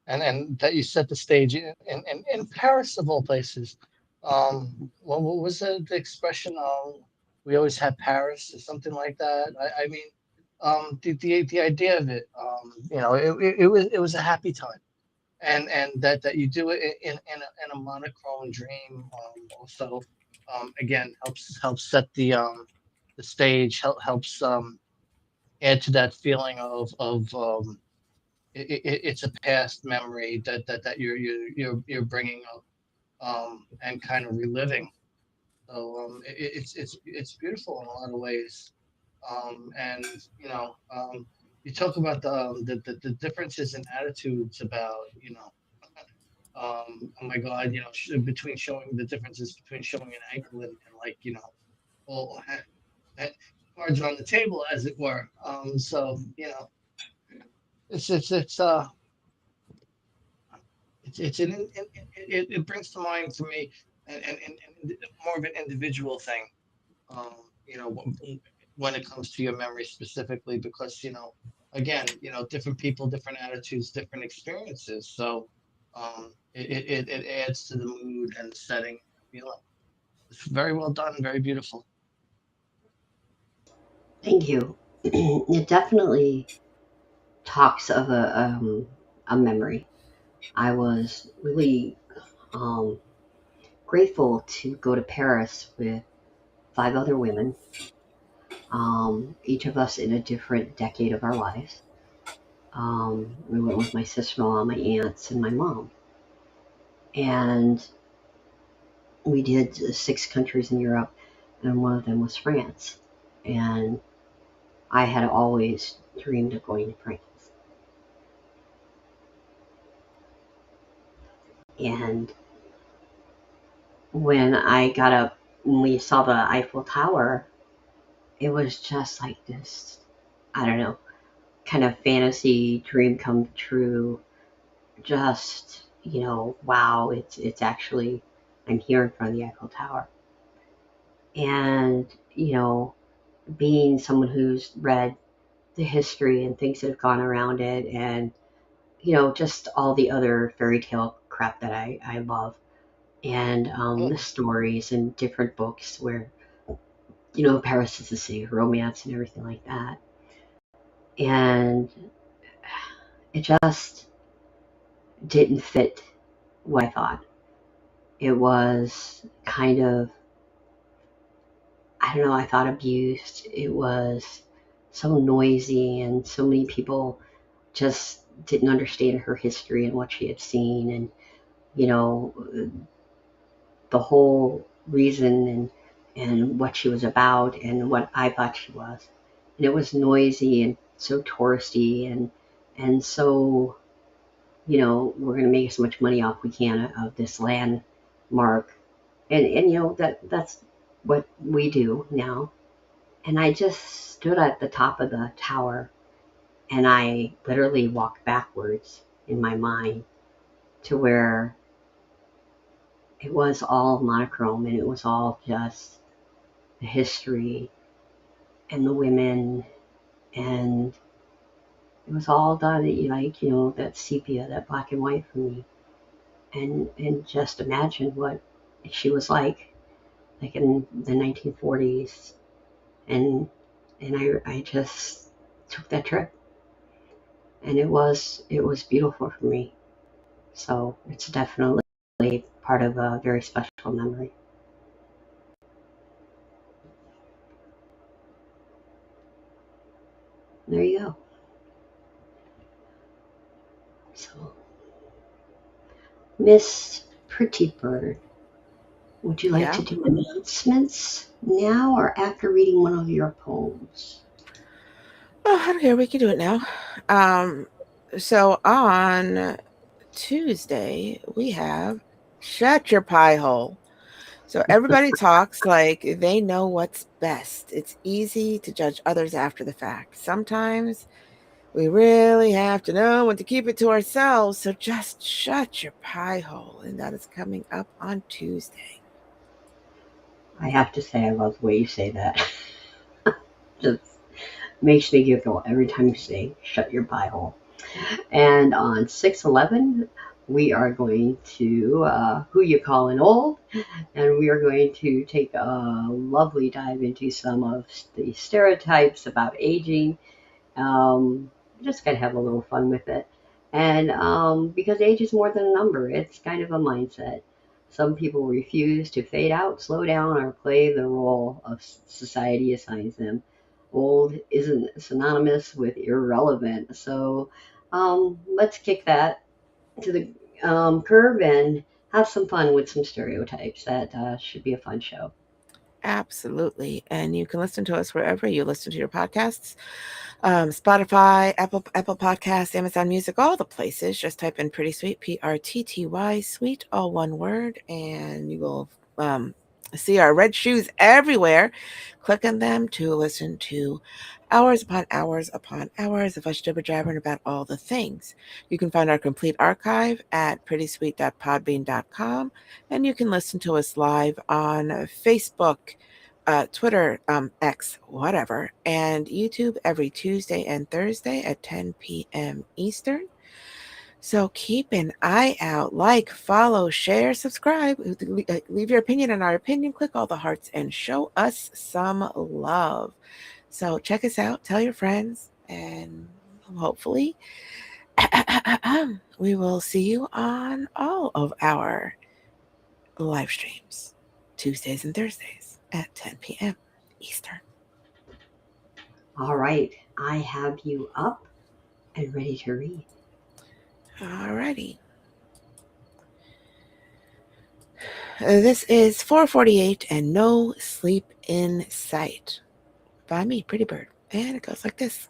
and that you set the stage in Paris of all places. What was the expression? We always have Paris or something like that. I mean, the idea of it, it was a happy time, and that you do it in a monochrome dream. Also, again, helps set the stage, helps add to that feeling of it's a past memory that you're bringing up, and kind of reliving. So it's beautiful in a lot of ways. And you talk about the differences in attitudes about oh my God, between showing the differences between showing an ankle and like well, cards on the table, as it were. So it's it's it brings to mind for me and more of an individual thing. Um, you know, when it comes to your memory specifically, because again, different people, different attitudes, different experiences. So it adds to the mood and the setting. It's very well done, very beautiful. Thank you. It definitely talks of a memory. I was really um, grateful to go to Paris with 5 other women, each of us in a different decade of our lives. We went with my sister-in-law, my aunts, and my mom. And we did 6 countries in Europe, and one of them was France. And I had always dreamed of going to France. And when we saw the Eiffel Tower, it was just like this, I don't know, kind of fantasy dream come true. Just, wow, it's actually, I'm here in front of the Eiffel Tower. And, being someone who's read the history and things that have gone around it, and, just all the other fairy tale crap that I love. And the Oh, stories and different books where, Paris is the city of romance and everything like that. And it just didn't fit what I thought. It was kind of, I don't know, I thought abused. It was so noisy, and so many people just didn't understand her history and what she had seen, and, you know, the whole reason and what she was about and what I thought she was. And it was noisy and so touristy, and so, we're going to make as much money off we can of this landmark. And that's what we do now. And I just stood at the top of the tower, and I literally walked backwards in my mind to where it was all monochrome and it was all just the history and the women, and it was all done like, that sepia, that black and white for me. And just imagine what she was like in the 1940s. And I just took that trip, and it was beautiful for me. So it's definitely part of a very special memory. There you go. So, Miss Pretty Bird, would you like Yeah. to do announcements now or after reading one of your poems? Oh, I don't care. We can do it now. So on Tuesday, we have Shut Your Pie Hole. So everybody talks like they know what's best. It's easy to judge others after the fact. Sometimes we really have to know when to keep it to ourselves. So just shut your pie hole. And that is coming up on Tuesday. I have to say, I love the way you say that. Just makes me giggle every time you say, shut your pie hole. And on 6/11, we are going to Who You Callin' Old, and we are going to take a lovely dive into some of the stereotypes about aging. Just gotta have a little fun with it. And because age is more than a number, it's kind of a mindset. Some people refuse to fade out, slow down, or play the role of society assigns them. Old isn't synonymous with irrelevant. So let's kick that to the curb and have some fun with some stereotypes. That should be a fun show. Absolutely. And you can listen to us wherever you listen to your podcasts. Spotify, Apple Podcasts, Amazon Music, all the places. Just type in Pretty Sweet, PRTTY, sweet, all one word, and you will see our red shoes everywhere. Click on them to listen to hours upon hours upon hours of us jibber jabbering about all the things. You can find our complete archive at prettysweet.podbean.com, and you can listen to us live on Facebook, Twitter, X, whatever, and YouTube every Tuesday and Thursday at 10 p.m. Eastern. So keep an eye out, like, follow, share, subscribe, leave your opinion on our opinion, click all the hearts, and show us some love. So check us out, tell your friends, and hopefully we will see you on all of our live streams, Tuesdays and Thursdays at 10 p.m. Eastern. All right, I have you up and ready to read. Alrighty. This is 448 and No Sleep in Sight by me, Pretty Bird. And it goes like this.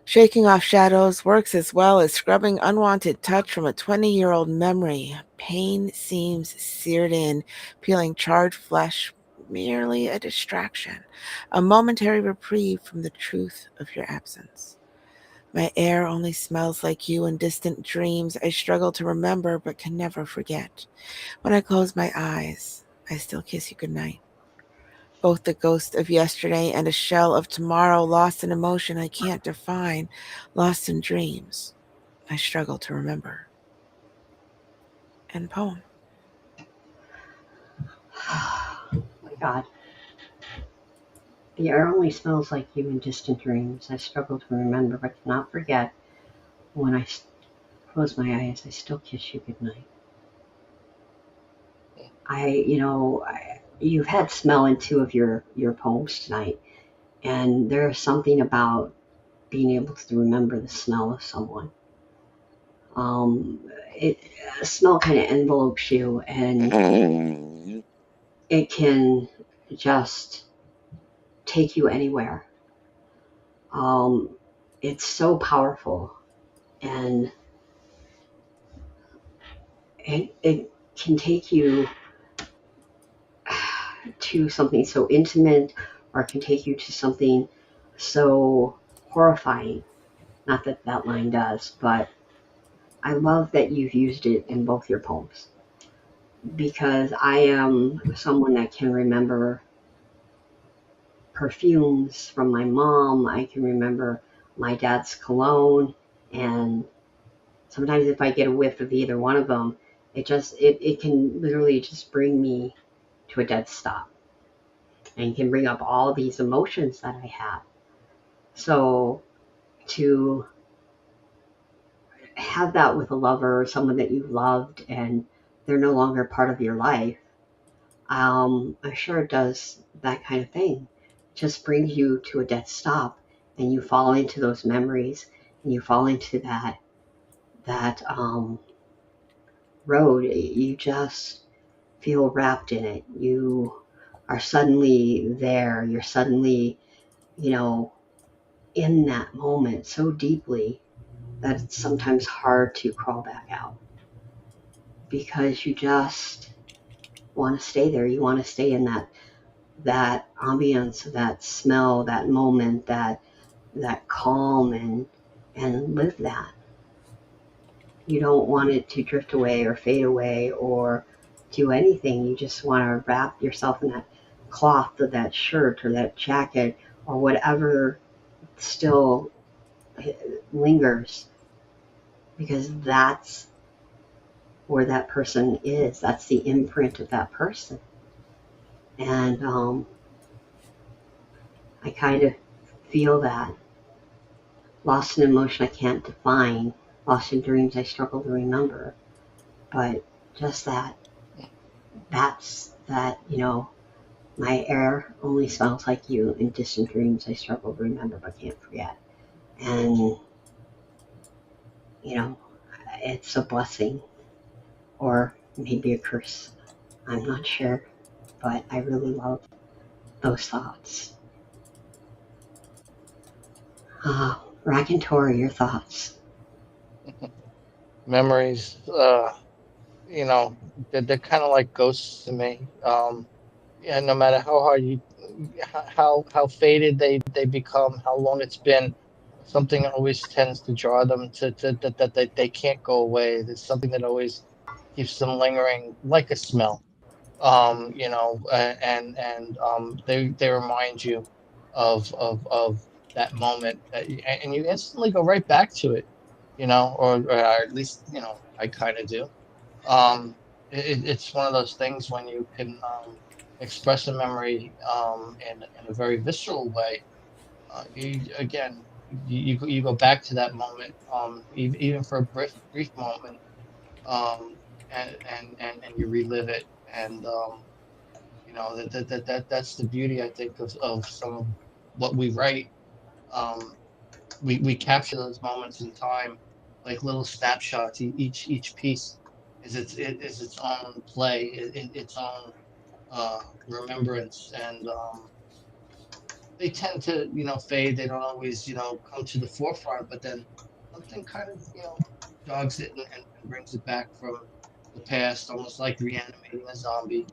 Shaking off shadows works as well as scrubbing unwanted touch from a 20-year-old memory. Pain seems seared in, peeling charred flesh, merely a distraction, a momentary reprieve from the truth of your absence. My air only smells like you in distant dreams I struggle to remember but can never forget. When I close my eyes, I still kiss you goodnight. Both the ghost of yesterday and a shell of tomorrow, lost in emotion I can't define, lost in dreams I struggle to remember. End poem. Oh my God. The air only smells like you in distant dreams. I struggle to remember but cannot forget. When I close my eyes, I still kiss you goodnight. You've had smell in two of your poems tonight, and there's something about being able to remember the smell of someone. It Smell kind of envelopes you, and it can just take you anywhere. It's so powerful, and it can take you to something so intimate, or it can take you to something so horrifying. Not that that line does, but I love that you've used it in both your poems, because I am someone that can remember perfumes from my mom. I can remember my dad's cologne, and sometimes if I get a whiff of either one of them, it can literally just bring me to a dead stop and can bring up all these emotions that I have. So to have that with a lover or someone that you loved and they're no longer part of your life, I'm sure it does that kind of thing. It just brings you to a dead stop, and you fall into those memories, and you fall into that road. You just feel wrapped in it. You are suddenly there. You're suddenly, you know, in that moment so deeply that it's sometimes hard to crawl back out, because you just want to stay there. You want to stay in that ambience, that smell, that moment, that calm, and live that. You don't want it to drift away or fade away or do anything. You just want to wrap yourself in that cloth or that shirt or that jacket or whatever still lingers, because that's where that person is. That's the imprint of that person. And I kind of feel that. Lost in emotion I can't define, lost in dreams I struggle to remember. But just that's that, my air only smells like you. In distant dreams I struggle to remember but can't forget. And, you know, it's a blessing or maybe a curse. I'm not sure, but I really love those thoughts. Raconteur, your thoughts. Memories, you know, they're kind of like ghosts to me. Yeah, no matter how hard you, how faded they become, how long it's been, something always tends to draw them to that they can't go away. There's something that always keeps them lingering, like a smell. They remind you of that moment and you instantly go right back to it, or at least I kind of do. It's one of those things when you can express a memory in a very visceral way. You go back to that moment, even for a brief moment, um, and you relive it, and that's the beauty I think of some of what we write. Um, we capture those moments in time like little snapshots. Each piece is its own play, its own remembrance, and they tend to fade. They don't always come to the forefront, but then something kind of jogs it and brings it back from the past, almost like reanimating a zombie,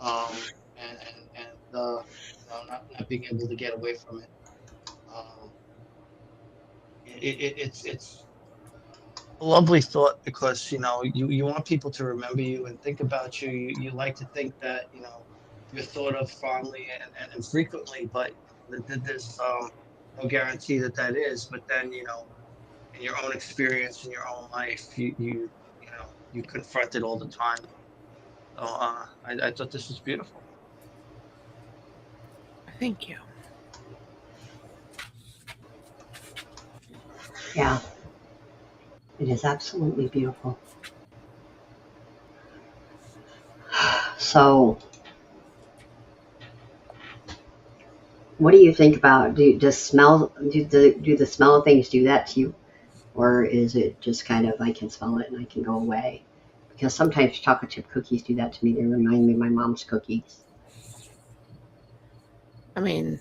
and not being able to get away from it. Um, it's a lovely thought because you want people to remember you and think about you. You like to think that you're thought of fondly and frequently, but there's no guarantee that that is. But then in your own experience in your own life, you confront it all the time. So I thought this was beautiful. Thank you. Yeah, it is absolutely beautiful. So, what do you think about? Do the smell of things do that to you, or is it just kind of I can smell it and I can go away? Because sometimes chocolate chip cookies do that to me. They remind me of my mom's cookies. I mean,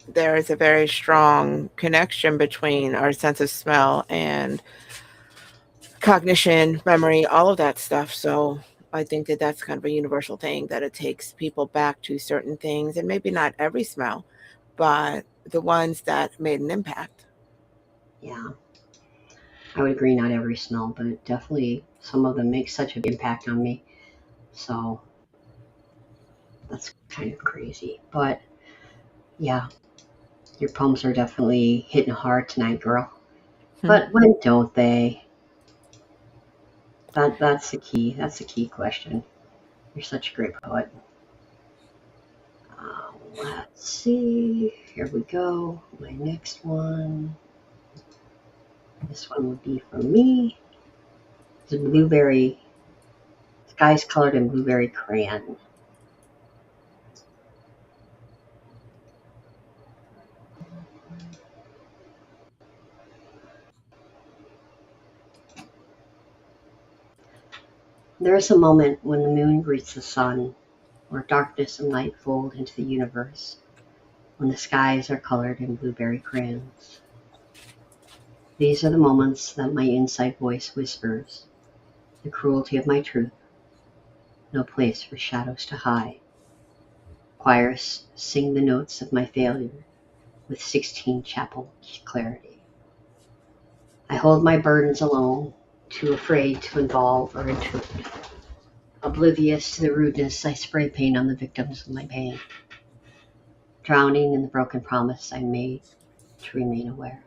there is a very strong connection between our sense of smell and cognition, memory, all of that stuff. So I think that that's kind of a universal thing, that it takes people back to certain things, and maybe not every smell, but the ones that made an impact. Yeah, I would agree. Not every smell, but definitely some of them make such a big impact on me. So that's kind of crazy. But yeah, your poems are definitely hitting hard tonight, girl. But when don't they? That's the key. That's the key question. You're such a great poet. Let's see. Here we go. My next one. This one would be from me. It's a blueberry. Sky's colored in blueberry crayon. There is a moment when the moon greets the sun, where darkness and light fold into the universe, when the skies are colored in blueberry crayons. These are the moments that my inside voice whispers, the cruelty of my truth, no place for shadows to hide. Choirs sing the notes of my failure with 16 chapel clarity. I hold my burdens alone, too afraid to involve or intrude. Oblivious to the rudeness I spray paint on the victims of my pain, drowning in the broken promise I made to remain aware.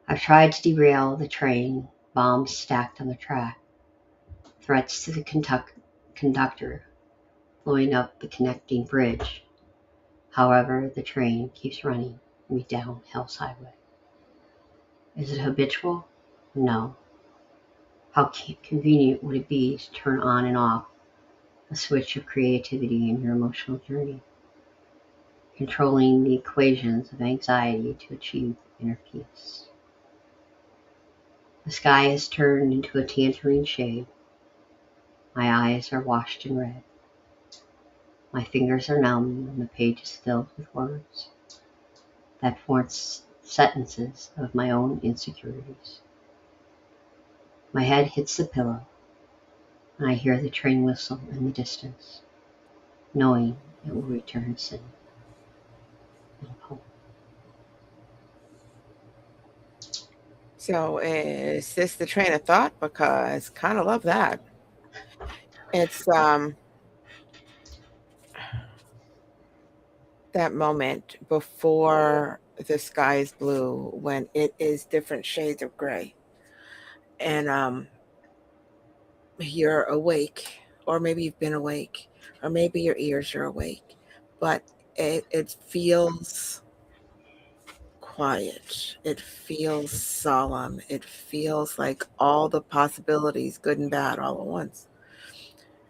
I've tried to derail the train, bombs stacked on the track, threats to the conductor blowing up the connecting bridge. However, the train keeps running me down Hell's Highway. Is it habitual? No. How convenient would it be to turn on and off a switch of creativity in your emotional journey, controlling the equations of anxiety to achieve inner peace? The sky has turned into a tangerine shade. My eyes are washed in red. My fingers are numb and the page is filled with words that form sentences of my own insecurities. My head hits the pillow and I hear the train whistle in the distance, knowing it will return soon. So is this the train of thought? Because kind of love that. It's that moment before the sky is blue when it is different shades of gray. And you're awake, or maybe you've been awake, or maybe your ears are awake, but it feels quiet. It feels solemn. It feels like all the possibilities, good and bad, all at once.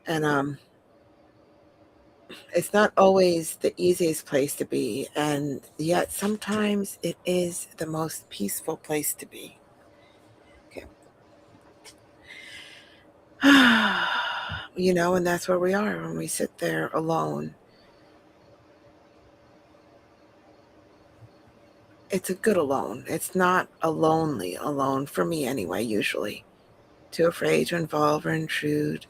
And it's not always the easiest place to be, and yet sometimes it is the most peaceful place to be. Okay. And that's where we are when we sit there alone. It's a good alone. It's not a lonely alone, for me anyway, usually. Too afraid to involve or intrude,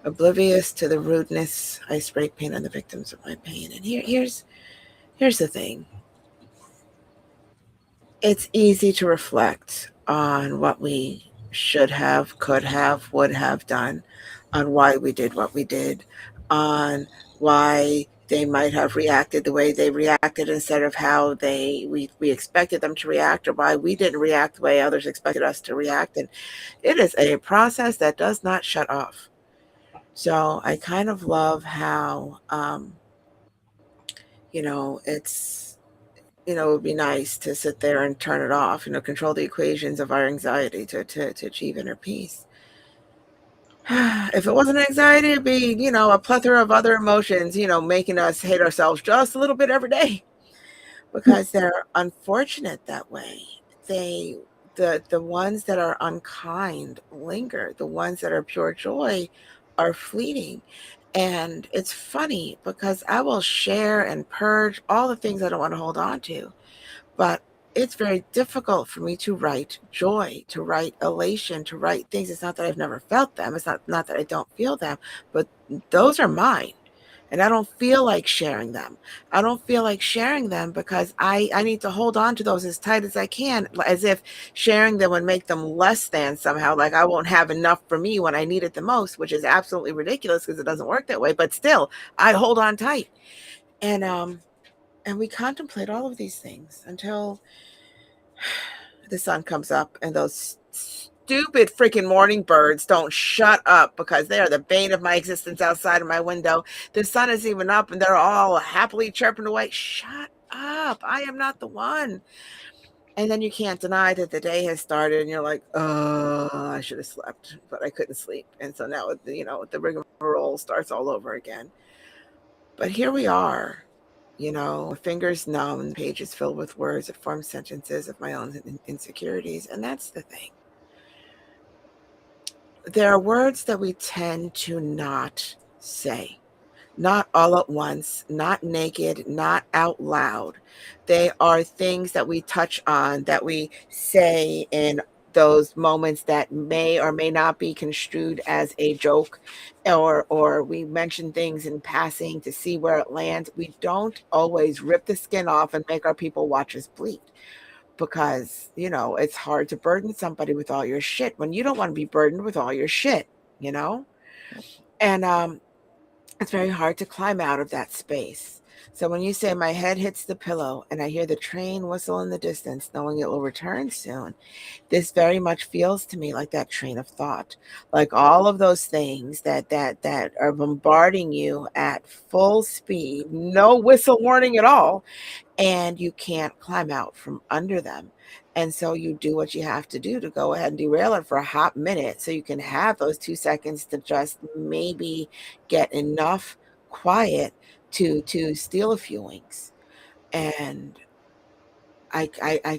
oblivious to the rudeness I spray paint on the victims of my pain. And here's the thing. It's easy to reflect on what we should have, could have, would have done, on why we did what we did, on why they might have reacted the way they reacted instead of how we expected them to react, or why we didn't react the way others expected us to react. And it is a process that does not shut off. So I kind of love how, it would be nice to sit there and turn it off, control the equations of our anxiety to achieve inner peace. If it wasn't anxiety, it'd be, a plethora of other emotions, making us hate ourselves just a little bit every day, because they're unfortunate that way. The ones that are unkind linger. The ones that are pure joy are fleeting. And it's funny because I will share and purge all the things I don't want to hold on to. But it's very difficult for me to write joy, to write elation, to write things. It's not that I've never felt them. It's not that I don't feel them, but those are mine. And I don't feel like sharing them. I don't feel like sharing them because I need to hold on to those as tight as I can, as if sharing them would make them less than somehow. Like I won't have enough for me when I need it the most, which is absolutely ridiculous because it doesn't work that way. But still, I hold on tight. And we contemplate all of these things until the sun comes up and those stupid freaking morning birds don't shut up because they are the bane of my existence outside of my window. The sun is even up and they're all happily chirping away. Shut up. I am not the one. And then you can't deny that the day has started and you're like, oh, I should have slept, but I couldn't sleep. And so now, the rigmarole starts all over again. But here we are, fingers numb, pages filled with words that form sentences of my own insecurities. And that's the thing. There are words that we tend to not say, not all at once, not naked, not out loud. They are things that we touch on, that we say in those moments that may or may not be construed as a joke, or we mention things in passing to see where it lands. We don't always rip the skin off and make our people watch us bleed, because it's hard to burden somebody with all your shit when you don't want to be burdened with all your shit, and it's very hard to climb out of that space. So when you say my head hits the pillow and I hear the train whistle in the distance, knowing it will return soon, this very much feels to me like that train of thought, like all of those things that are bombarding you at full speed, no whistle warning at all, and you can't climb out from under them. And so you do what you have to do to go ahead and derail it for a hot minute so you can have those 2 seconds to just maybe get enough quiet to steal a few winks. And I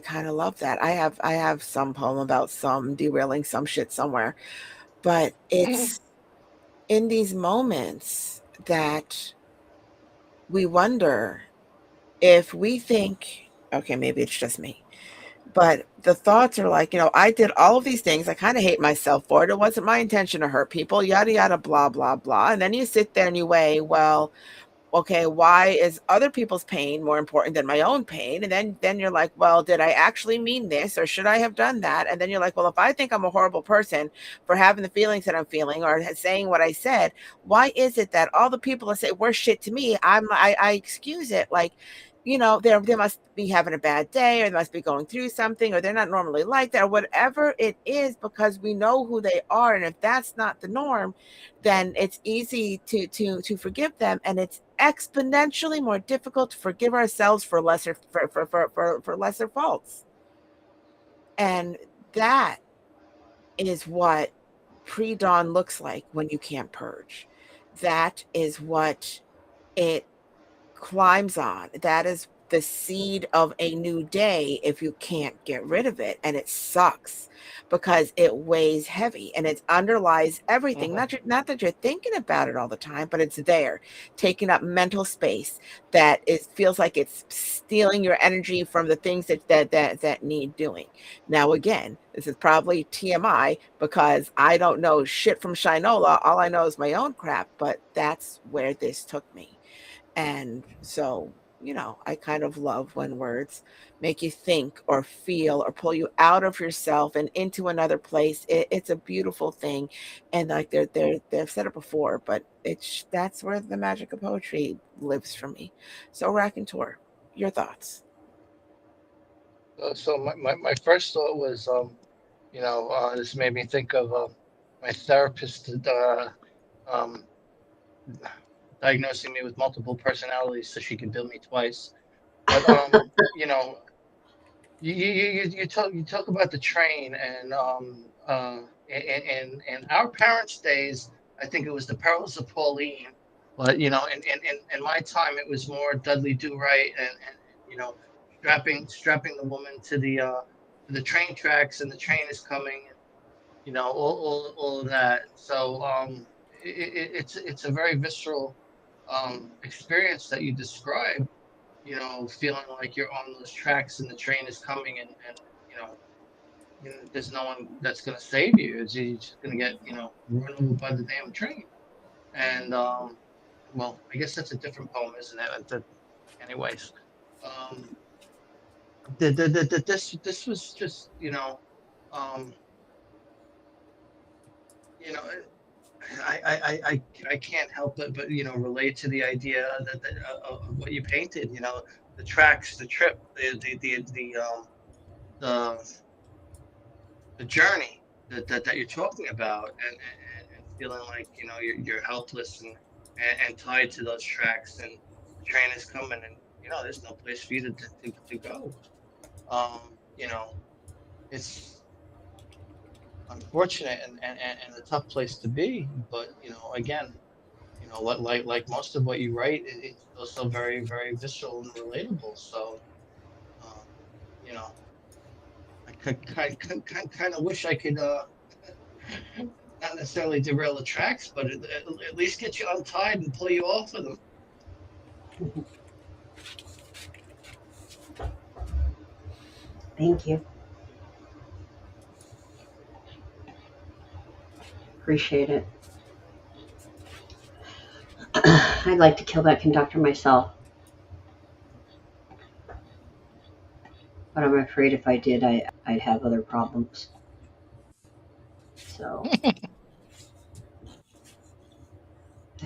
kind of love that. I have some poem about some derailing some shit somewhere, but it's in these moments that we wonder if we think, okay, maybe it's just me, but the thoughts are like, I did all of these things. I kind of hate myself for it. It wasn't my intention to hurt people, yada, yada, blah, blah, blah. And then you sit there and you weigh, well, okay, why is other people's pain more important than my own pain? And then you're like, well, did I actually mean this, or should I have done that? And then you're like, well, if I think I'm a horrible person for having the feelings that I'm feeling or saying what I said, why is it that all the people that say worse shit to me, I excuse it? Like, they must be having a bad day, or they must be going through something, or they're not normally like that, or whatever it is, because we know who they are. And if that's not the norm, then it's easy to forgive them, and it's exponentially more difficult to forgive ourselves for lesser for lesser faults. And that is what pre-dawn looks like when you can't purge. That is what it climbs on. That is the seed of a new day if you can't get rid of it. And it sucks because it weighs heavy and it underlies everything. Not that you're thinking about it all the time, but it's there, taking up mental space that feels like it's stealing your energy from the things that need doing. Now, again, this is probably TMI because I don't know shit from Shinola. All I know is my own crap, but that's where this took me. And so, I kind of love when words make you think or feel or pull you out of yourself and into another place. It's a beautiful thing. And like they've said it before, but that's where the magic of poetry lives for me. So Raconteur, your thoughts? So my first thought was, this made me think of my therapist um, diagnosing me with multiple personalities so she could bill me twice. But you talk about the train and our parents' days. I think it was the perils of Pauline, but in my time it was more Dudley Do Right and strapping the woman to the train tracks, and the train is coming, and all of that. So it's a very visceral experience that you describe, feeling like you're on those tracks and the train is coming, and you know, there's no one that's going to save you. You're just going to get, run over by the damn train. And well, I guess that's a different poem, isn't it? Anyways, um, this was just, um, you know, I can't help but relate to the idea of what you painted. The tracks, the trip, the the journey that you're talking about, and feeling like you're helpless and tied to those tracks, and the train is coming, and there's no place for you to go. You know, it's unfortunate and a tough place to be, but again, like most of what you write, it's also very, very visceral and relatable. So, um, you know, I kind of wish I could not necessarily derail the tracks, but at least get you untied and pull you off of them. Thank you. Appreciate it. I'd like to kill that conductor myself, but I'm afraid if I did, I'd have other problems. So I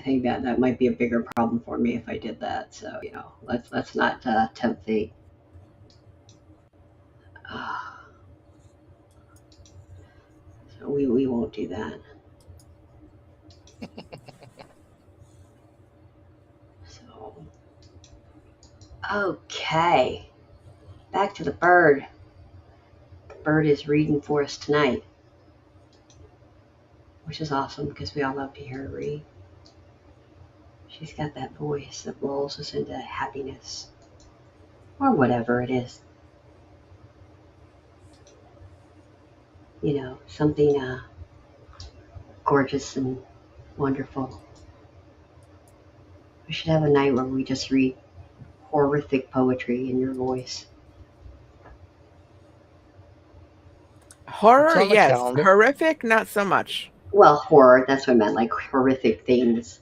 think that might be a bigger problem for me if I did that. So let's not tempt fate. Uh, so we won't do that. So okay, back to the bird. The bird is reading for us tonight, which is awesome because we all love to hear her read. She's got that voice that lulls us into happiness, or whatever it is. Something gorgeous and wonderful. We should have a night where we just read horrific poetry in your voice. Horror, It's on the yes. calendar. Horrific, not so much. Well, horror, that's what I meant, like horrific things.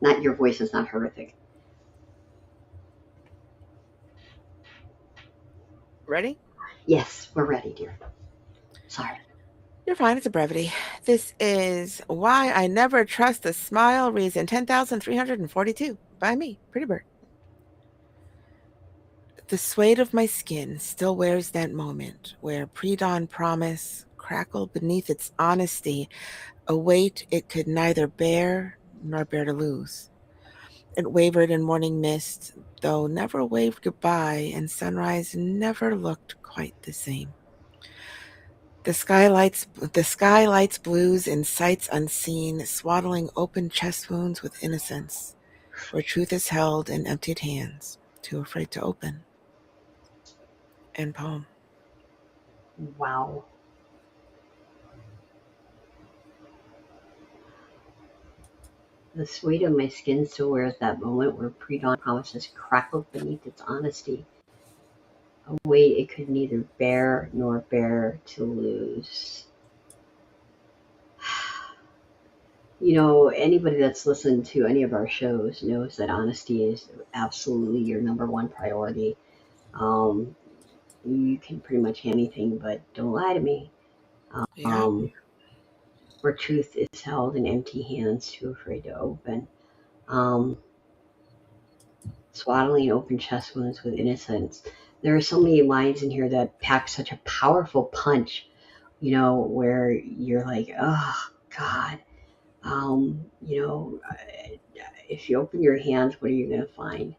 Not your voice is not horrific. Ready? Yes, we're ready, dear. Sorry. You're fine. It's a brevity. This is Why I Never Trust a Smile, reason 10,342 by me, Pretty Bird. The suede of my skin still wears that moment where pre-dawn promise crackled beneath its honesty, a weight it could neither bear nor bear to lose. It wavered in morning mist, though never waved goodbye, and sunrise never looked quite the same. The sky lights blues in sights unseen, swaddling open chest wounds with innocence, where truth is held in emptied hands, too afraid to open. End poem. Wow. The suede of my skin still wears that moment where pre-dawn promises crackled beneath its honesty, a weight it could neither bear nor bear to lose. Anybody that's listened to any of our shows knows that honesty is absolutely your number one priority. Um, you can pretty much anything, but don't lie to me. Yeah. Where truth is held in empty hands, too afraid to open. Um, Swaddling open chest wounds with innocence. There are so many lines in here that pack such a powerful punch, where you're like, oh, God. If you open your hands, what are you going to find?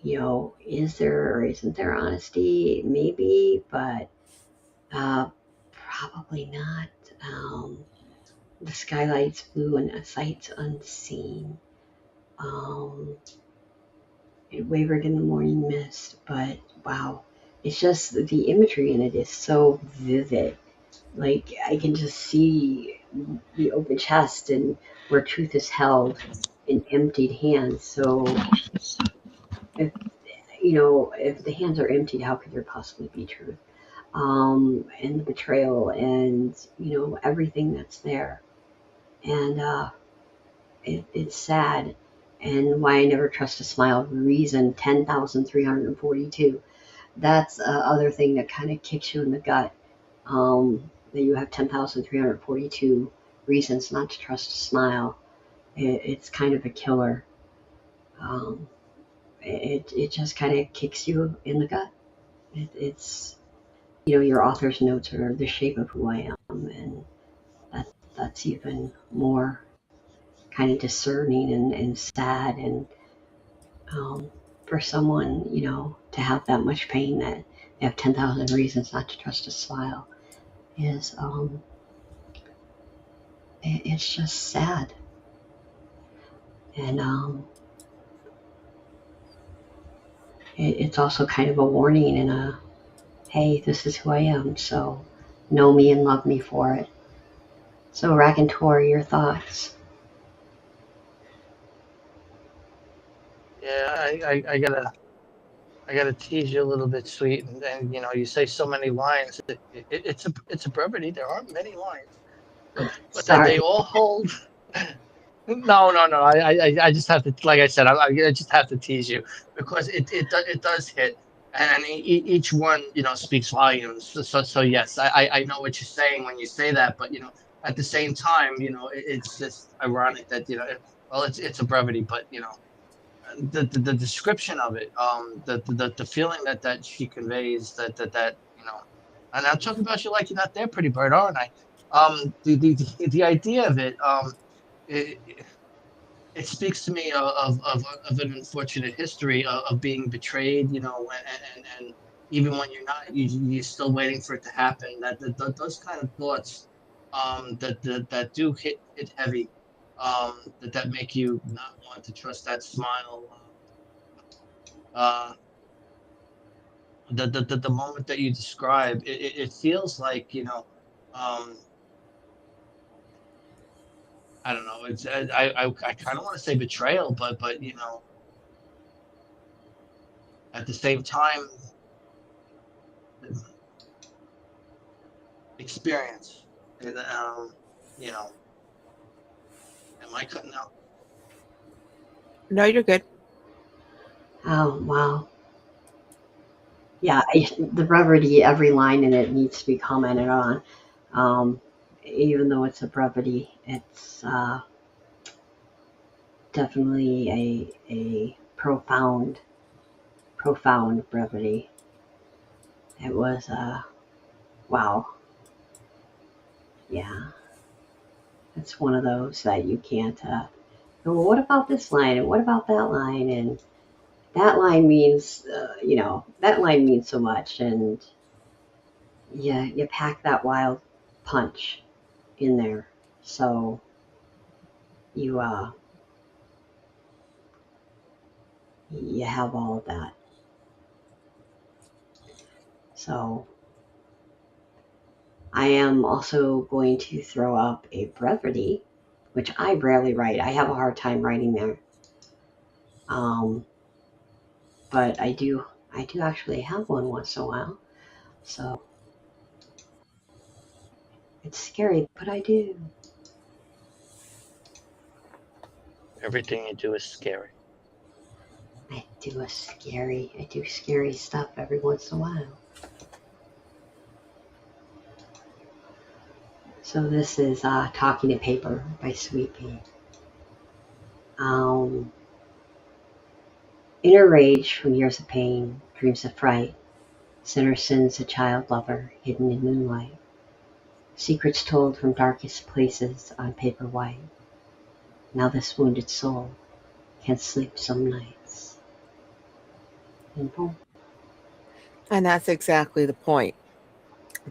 Is there or isn't there honesty? Maybe, but probably not. The skylights blue and sights unseen. Um, it wavered in the morning mist, but wow, it's just the imagery in it is so vivid. Like I can just see the open chest and where truth is held in emptied hands. So if if the hands are emptied, how could there possibly be truth? And the betrayal and everything that's there. And it's sad. And why I never trust a smile, reason 10,342. That's other thing that kind of kicks you in the gut. That you have 10,342 reasons not to trust a smile. It's kind of a killer. Um, it just kind of kicks you in the gut. It's, your author's notes are the shape of who I am, and that's even more kind of discerning and sad. And for someone, to have that much pain that they have 10,000 reasons not to trust a smile is, it's just sad. And it's also kind of a warning and a, hey, this is who I am, so know me and love me for it. So, Raconteur, your thoughts? Yeah, I gotta tease you a little bit, sweet, and you say so many lines. It's a brevity. There aren't many lines, but that they Sorry. all hold. No, no, no. I just have to, like I said, I just have to tease you because it does hit, and each one speaks volumes. So yes, I know what you're saying when you say that, but at the same time, it's just ironic that well, it's a brevity, but the description of it, the feeling that she conveys, that and I'm talking about you like you're not there, pretty bird, aren't I? The idea of it, it, it speaks to me of an unfortunate history of being betrayed, and even when you're not, you're still waiting for it to happen. Those kind of thoughts, that do hit heavy, that make you not want to trust that smile. Uh, the moment that you describe, it feels like um, I don't know. It's I kind of want to say betrayal, but at the same time, experience. And you know, am I cutting out? No, you're good. Oh, wow. Yeah, the brevity, every line in it needs to be commented on. Um, Even though it's a brevity, it's definitely a profound brevity. It was, wow. Yeah, it's one of those that you can't, well, what about this line? And what about that line? And that line means, that line means so much. And yeah, you pack that wild punch in there. So you, you have all of that. So I am also going to throw up a brevity, which I rarely write. I have a hard time writing there. Um, but I do actually have one once in a while. So it's scary, but I do. Everything you do is scary. I do scary stuff every once in a while. So this is Talking to Paper by Sweet Pea. Um, Inner rage from years of pain, dreams of fright, sinner sins a child lover hidden in moonlight, secrets told from darkest places on paper white. Now this wounded soul can't sleep some nights. And boom. And that's exactly the point.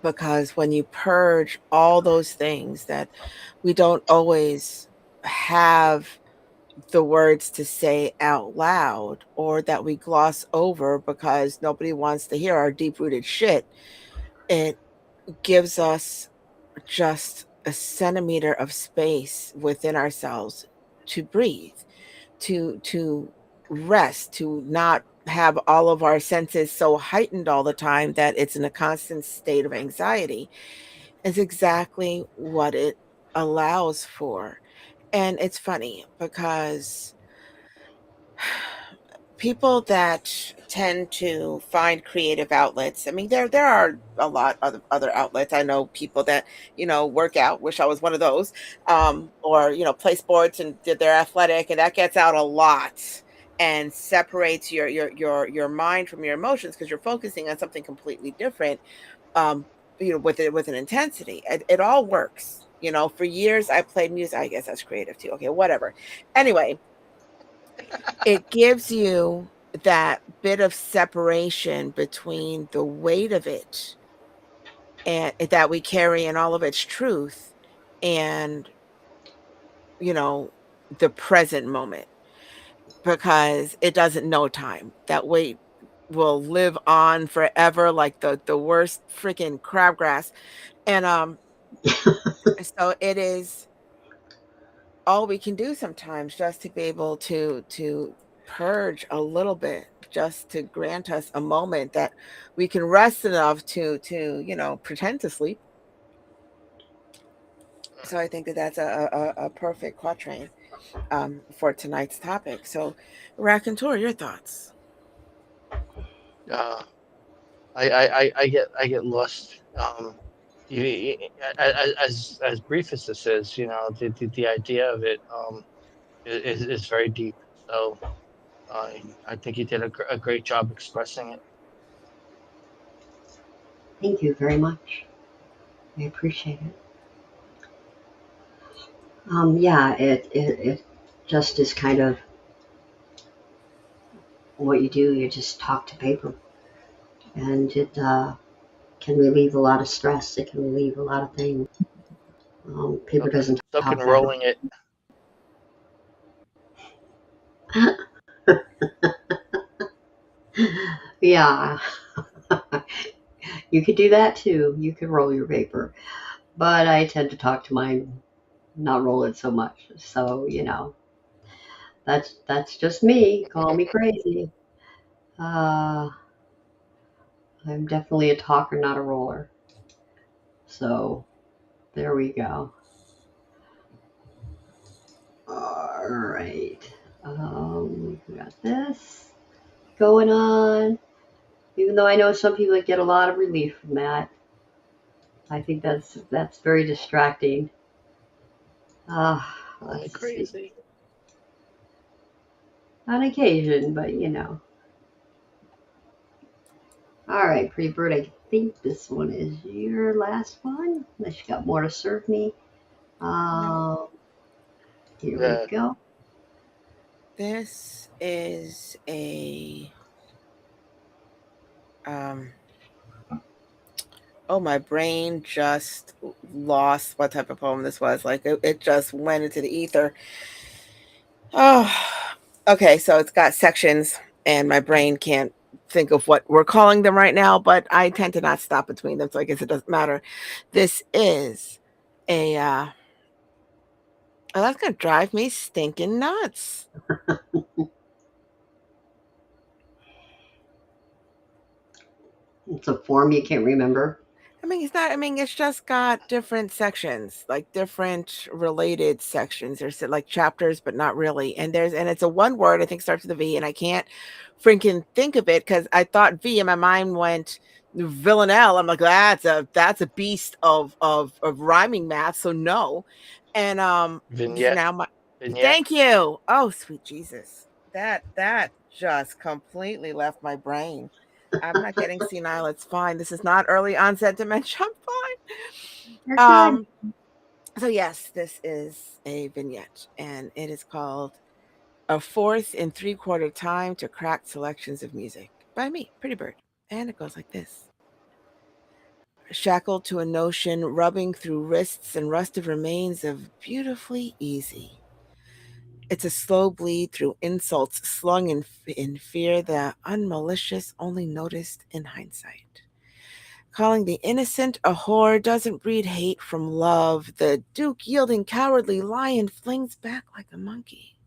Because when you purge all those things that we don't always have the words to say out loud, or that we gloss over because nobody wants to hear our deep rooted shit, it gives us just a centimeter of space within ourselves to breathe, to rest, to not have all of our senses so heightened all the time that it's in a constant state of anxiety, is exactly what it allows for. And it's funny because people that tend to find creative outlets, I mean, there are a lot of other outlets. I know people that, work out, wish I was one of those, or, play sports and did their athletic, and that gets out a lot and separates your mind from your emotions because you're focusing on something completely different, um, with an intensity. It all works. For years I played music. I guess that's creative too. Okay, whatever. Anyway, it gives you that bit of separation between the weight of it and that we carry in all of its truth and, you know, the present moment, because it doesn't know time. That weight will live on forever like the worst freaking crabgrass. And so it is all we can do sometimes, just to be able to purge a little bit, just to grant us a moment that we can rest enough to pretend to sleep. So I think that that's a perfect quatrain for tonight's topic. So, Raconteur, your thoughts? Uh, I get lost. As brief as this is, the idea of it is very deep. So I think you did a great job expressing it. Thank you very much. I appreciate it. Yeah, it just is kind of what you do. You just talk to paper, and it can relieve a lot of stress. It can relieve a lot of things. Paper doesn't So can talk that rolling it. much. Yeah, you could do that too. You could roll your paper, but I tend to talk to mine, not roll it so much. So that's just me. Call me crazy. Uh, I'm definitely a talker, not a roller. So there we go. All right. We got this going on. Even though I know some people get a lot of relief from that, I think that's very distracting. Call me Let's see. crazy. On occasion, but All right, pretty bird. I think this one is your last one, unless you got more to serve me. No. Um, Here we Yeah. go. This is a um oh, my brain just lost what type of poem this was. Like it just went into the ether. Oh, okay. So it's got sections, and my brain can't think of what we're calling them right now, but I tend to not stop between them. So I guess it doesn't matter. This is a, oh, that's going to drive me stinking nuts. It's a form you can't remember. I mean, it's not, I mean, it's just got different sections, like different related sections. There's like chapters, but not really. And it's a one word, I think starts with a V, and I can't freaking think of it because I thought V and my mind went Villanelle. I'm like, that's a beast of rhyming math. So no. And Vignette. now my Vignette. thank you. Oh, sweet Jesus. That just completely left my brain. I'm not getting senile. It's fine. This is not early onset dementia. I'm You're fine. good. So yes, this is a vignette, and it is called "A Fourth and Three-Quarter Time to Cracked Selections of Music" by me, Pretty Bird, and it goes like this: shackled to a notion, rubbing through wrists and rusted remains of beautifully easy. It's a slow bleed through insults slung in fear, the unmalicious only noticed in hindsight. Calling the innocent a whore doesn't breed hate from love. The Duke yielding cowardly lion flings back like a monkey.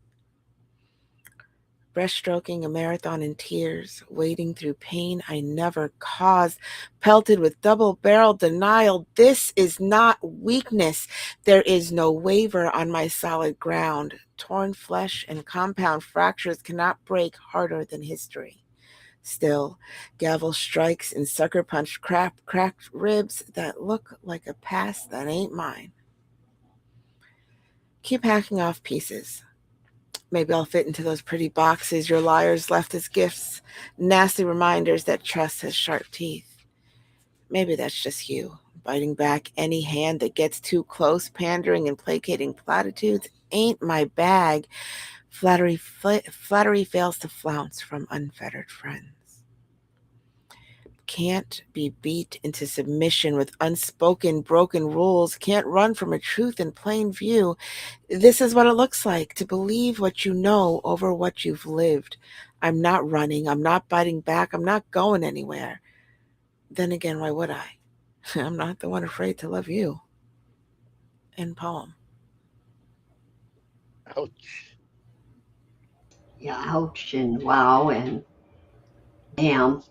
breaststroking a marathon in tears, wading through pain I never caused, pelted with double-barrel denial. This is not weakness. There is no waver on my solid ground. Torn flesh and compound fractures cannot break harder than history. Still, gavel strikes and sucker punch cracked ribs that look like a past that ain't mine. Keep hacking off pieces. Maybe I'll fit into those pretty boxes your liars left as gifts, nasty reminders that trust has sharp teeth. Maybe that's just you, biting back any hand that gets too close, pandering and placating platitudes ain't my bag. Flattery fails to flounce from unfettered friends. Can't be beat into submission with unspoken, broken rules, can't run from a truth in plain view. This is what it looks like to believe what you know over what you've lived. I'm not running, I'm not biting back, I'm not going anywhere. Then again, why would I? I'm not the one afraid to love you. End poem. Ouch. Yeah, ouch and wow and damn.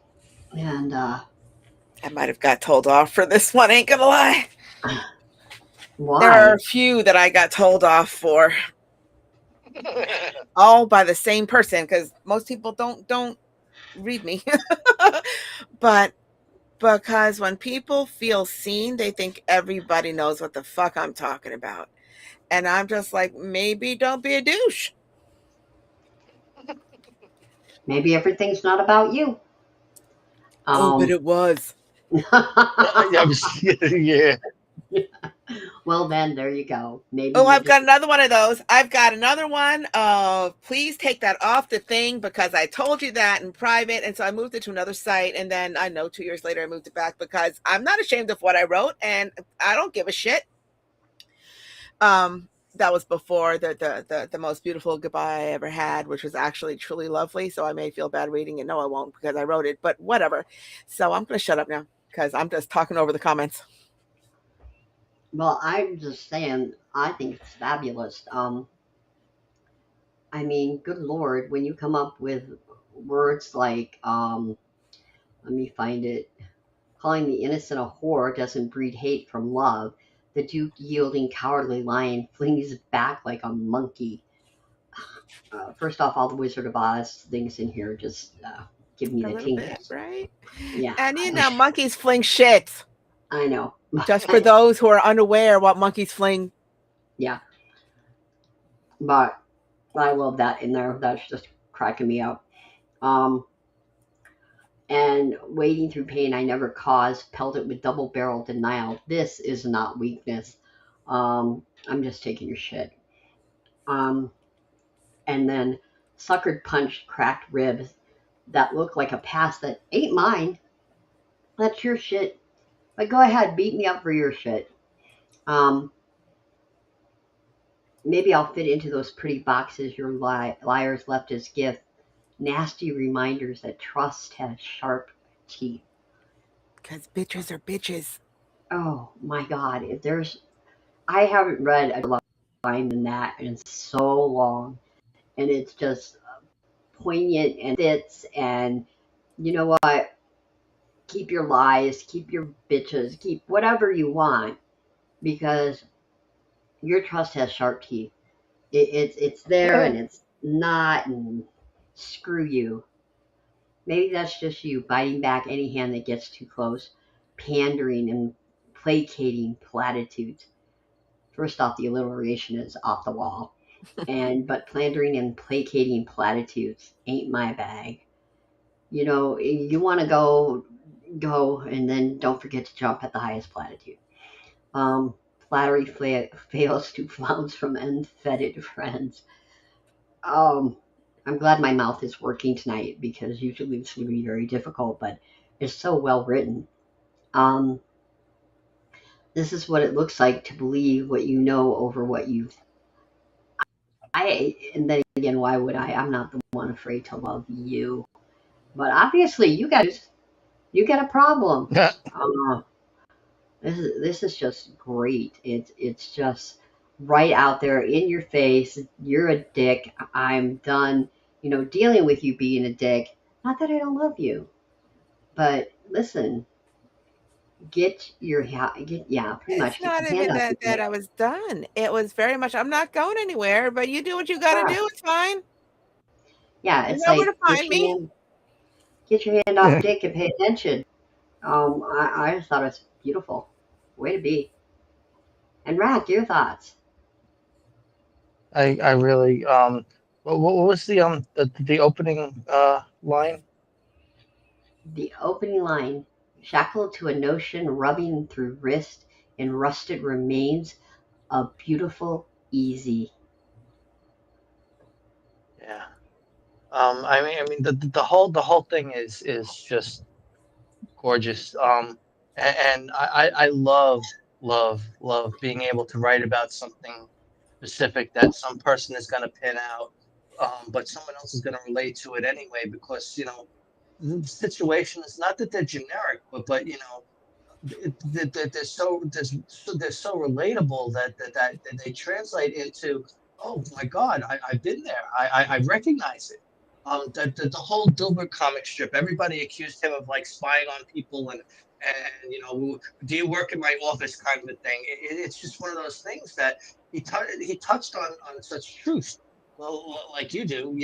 And I might have got told off for this one, ain't gonna lie. There are why? a few that I got told off for, all by the same person, because most people don't read me. But because when people feel seen, they think everybody knows what the fuck I'm talking about. And I'm just like, maybe don't be a douche. Maybe everything's not about you. Oh, but it was. Yeah. Well, then there you go. Maybe Oh, you're I've just got another one of those. I've got another one of please take that off the thing because I told you that in private. And so I moved it to another site. And then I know 2 years later I moved it back because I'm not ashamed of what I wrote and I don't give a shit. That was before the most beautiful goodbye I ever had, which was actually truly lovely. So I may feel bad reading it. No, I won't because I wrote it, but whatever. So I'm going to shut up now because I'm just talking over the comments. well. I'm just saying. I think it's fabulous. I mean, good lord, when you come up with words like let me find it. Calling the innocent a whore doesn't breed hate from love. The Duke yielding cowardly lion flings back like a monkey. First off, all the Wizard of Oz things in here just give me A the little bit, tingles. right? Yeah, And monkeys fling shit. I know. Just for those who are unaware what monkeys fling. Yeah, but I love that in there. That's just cracking me up. Um, and wading through pain I never caused, pelted with double barrel denial. This is not weakness. I'm just taking your shit. Um, and then suckered punched cracked ribs that look like a pass that ain't mine. That's your shit. But go ahead, beat me up for your shit. Um, maybe I'll fit into those pretty boxes your liars left as gift. Nasty reminders that trust has sharp teeth. Because bitches are bitches. Oh my god, if there's I haven't read a line than that in so long. And it's just poignant and fits and you know what? Keep your lies, keep your bitches, keep whatever you want because your trust has sharp teeth. It's there and it's not and screw you. Maybe that's just you biting back any hand that gets too close, pandering and placating platitudes. First off, the alliteration is off the wall. But pandering and placating platitudes ain't my bag. You know, you want to go, and then don't forget to jump at the highest platitude. Um, flattery fails to flounce from unfettered friends. Um, I'm glad my mouth is working tonight because usually this would be very difficult, but it's so well written. Um, this is what it looks like to believe what you know over what you've. And then again, why would I? I'm not the one afraid to love you. But obviously, you got a problem. Uh, this is just great. It's just right out there in your face. You're a dick. I'm done. dealing with you being a dick. Not that I don't love you, but listen, pretty It's much get not your hand even off that your that dick. I was done. It was very much, I'm not going anywhere, but you do what you got to Ah, do. It's fine. yeah, You it's know where to like find me. get your hand off dick and pay attention. I just thought it was beautiful. Way to be. And Rack, your thoughts? I really what was the opening line? The opening line, shackled to a notion, rubbing through wrist and rusted remains, a beautiful easy. Yeah. I mean the whole thing is just gorgeous. And I love being able to write about something specific that some person is going to pin out, but someone else is going to relate to it anyway because the situation is not that they're generic, but they're so relatable that they translate into, oh my God, I've been there. I recognize it. The whole Dilbert comic strip, everybody accused him of like spying on people and do you work in my office kind of a thing. It's just one of those things that he touched on such truth, well, like you do,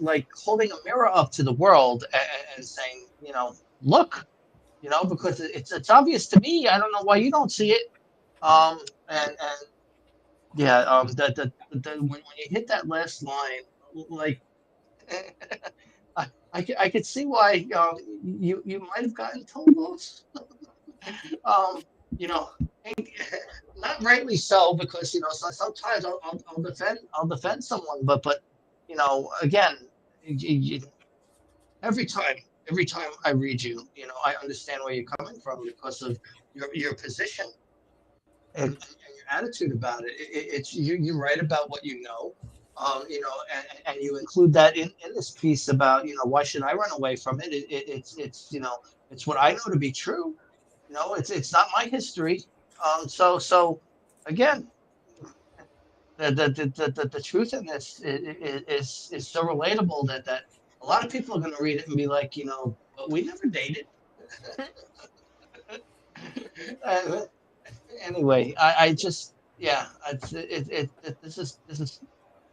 like holding a mirror up to the world and saying, look, because it's obvious to me. I don't know why you don't see it. And yeah, when you hit that last line, like I could see why you might have gotten told um, you know, not rightly so because sometimes I'll defend someone, but again, you, every time every time I read you, I understand where you're coming from because of your position and your attitude about it. It's you write about what you know, and you include that in this piece about why should I run away from it? It's what I know to be true. It's not my history. So again, the truth in this is so relatable that a lot of people are going to read it and be like, but we never dated. Uh, anyway, I just yeah, this is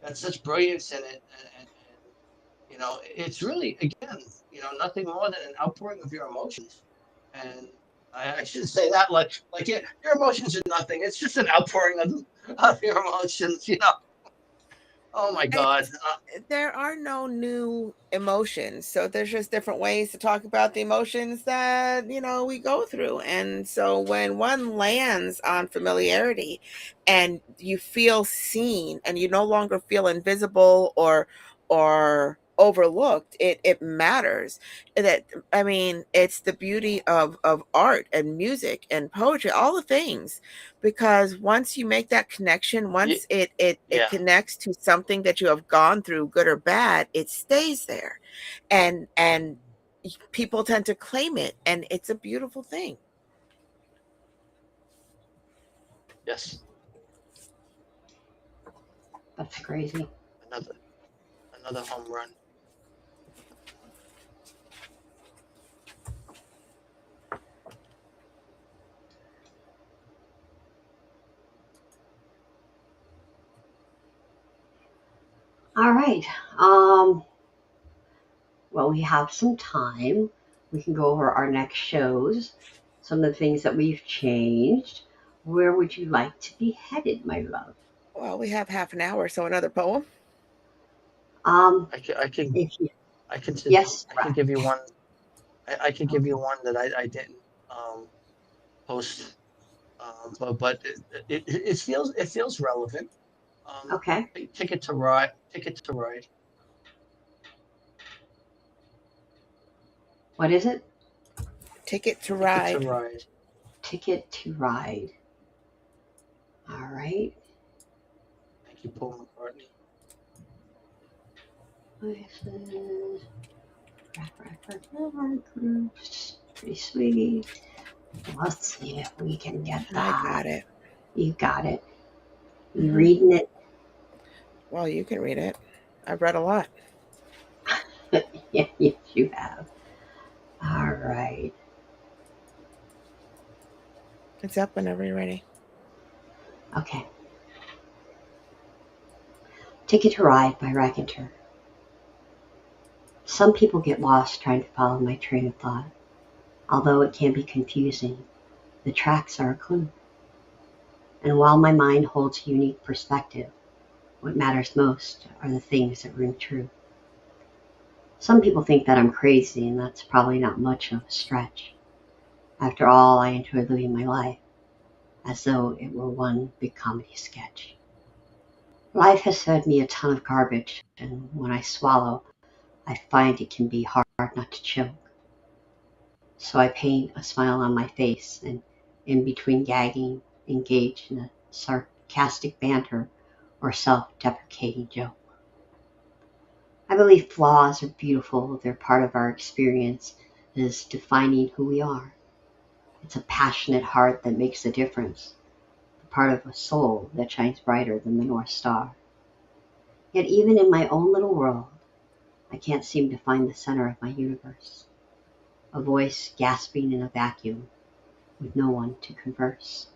got such brilliance in it, and it's really again, nothing more than an outpouring of your emotions, and I should say that like yeah, your emotions are nothing. It's just an outpouring of your emotions. Oh my God. There are no new emotions. So there's just different ways to talk about the emotions that, we go through. And so when one lands on familiarity and you feel seen and you no longer feel invisible or overlooked, it matters. That I mean, it's the beauty of art and music and poetry, all the things, because once you make that connection, Ye- once it yeah. connects to something that you have gone through, good or bad, it stays there, and people tend to claim it, and it's a beautiful thing. Yes. That's crazy. Another another home run. All right. Well, we have some time. We can go over our next shows, some of the things that we've changed. Where would you like to be headed, my love? Well, we have half an hour, so another poem. Um, I can I can if you, I can yes, I can give you one. I can give you one that I didn't post, but it feels relevant. Um, okay. Ticket to Ride. Ticket to Ride. What is it? Ticket to Ticket to Ride. Ride. Ticket to Ride. All right. Thank you, Paul McCartney. Pretty sweet. Let's see if we can get I that. got it. You got it. You Mhm. reading it? Well, you can read it. I've read a lot. Yes, you have. All right. It's up whenever you're ready. Okay. Ticket to Ride by Raconteur. Some people get lost trying to follow my train of thought. Although it can be confusing, the tracks are a clue. And while my mind holds a unique perspective, what matters most are the things that ring true. Some people think that I'm crazy, and that's probably not much of a stretch. After all, I enjoy living my life as though it were one big comedy sketch. Life has fed me a ton of garbage, and when I swallow, I find it can be hard not to choke. So I paint a smile on my face and, in between gagging, engage in a sarcastic banter or self-deprecating joke. I believe flaws are beautiful. They're part of our experience as defining who we are. It's a passionate heart that makes a difference, a part of a soul that shines brighter than the North Star. Yet even in my own little world, I can't seem to find the center of my universe, a voice gasping in a vacuum with no one to converse.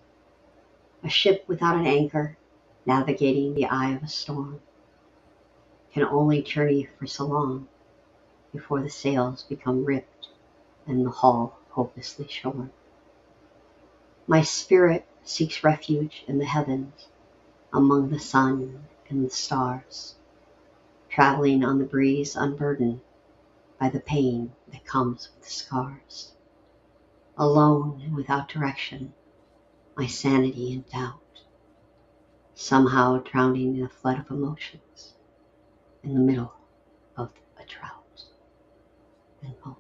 A ship without an anchor, navigating the eye of a storm, can only journey for so long before the sails become ripped and the hull hopelessly shorn. My spirit seeks refuge in the heavens, among the sun and the stars, traveling on the breeze unburdened by the pain that comes with the scars. Alone and without direction, my sanity in doubt, somehow drowning in a flood of emotions in the middle of a drought. And hope.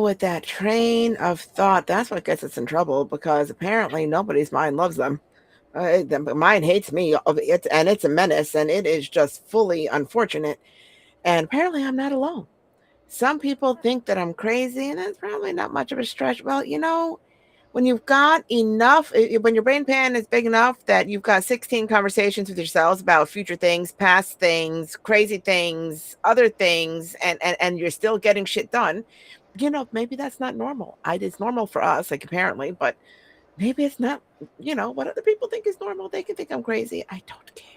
With that train of thought, that's what gets us in trouble, because apparently nobody's mind loves them. Mine hates me, and it's a menace, and it is just fully unfortunate. And apparently I'm not alone. Some people think that I'm crazy, and that's probably not much of a stretch. Well, when you've got enough, when your brain pan is big enough that you've got 16 conversations with yourselves about future things, past things, crazy things, other things, and you're still getting shit done, maybe that's not normal. It's normal for us, like, apparently, but maybe it's not, what other people think is normal. They can think I'm crazy. I don't care.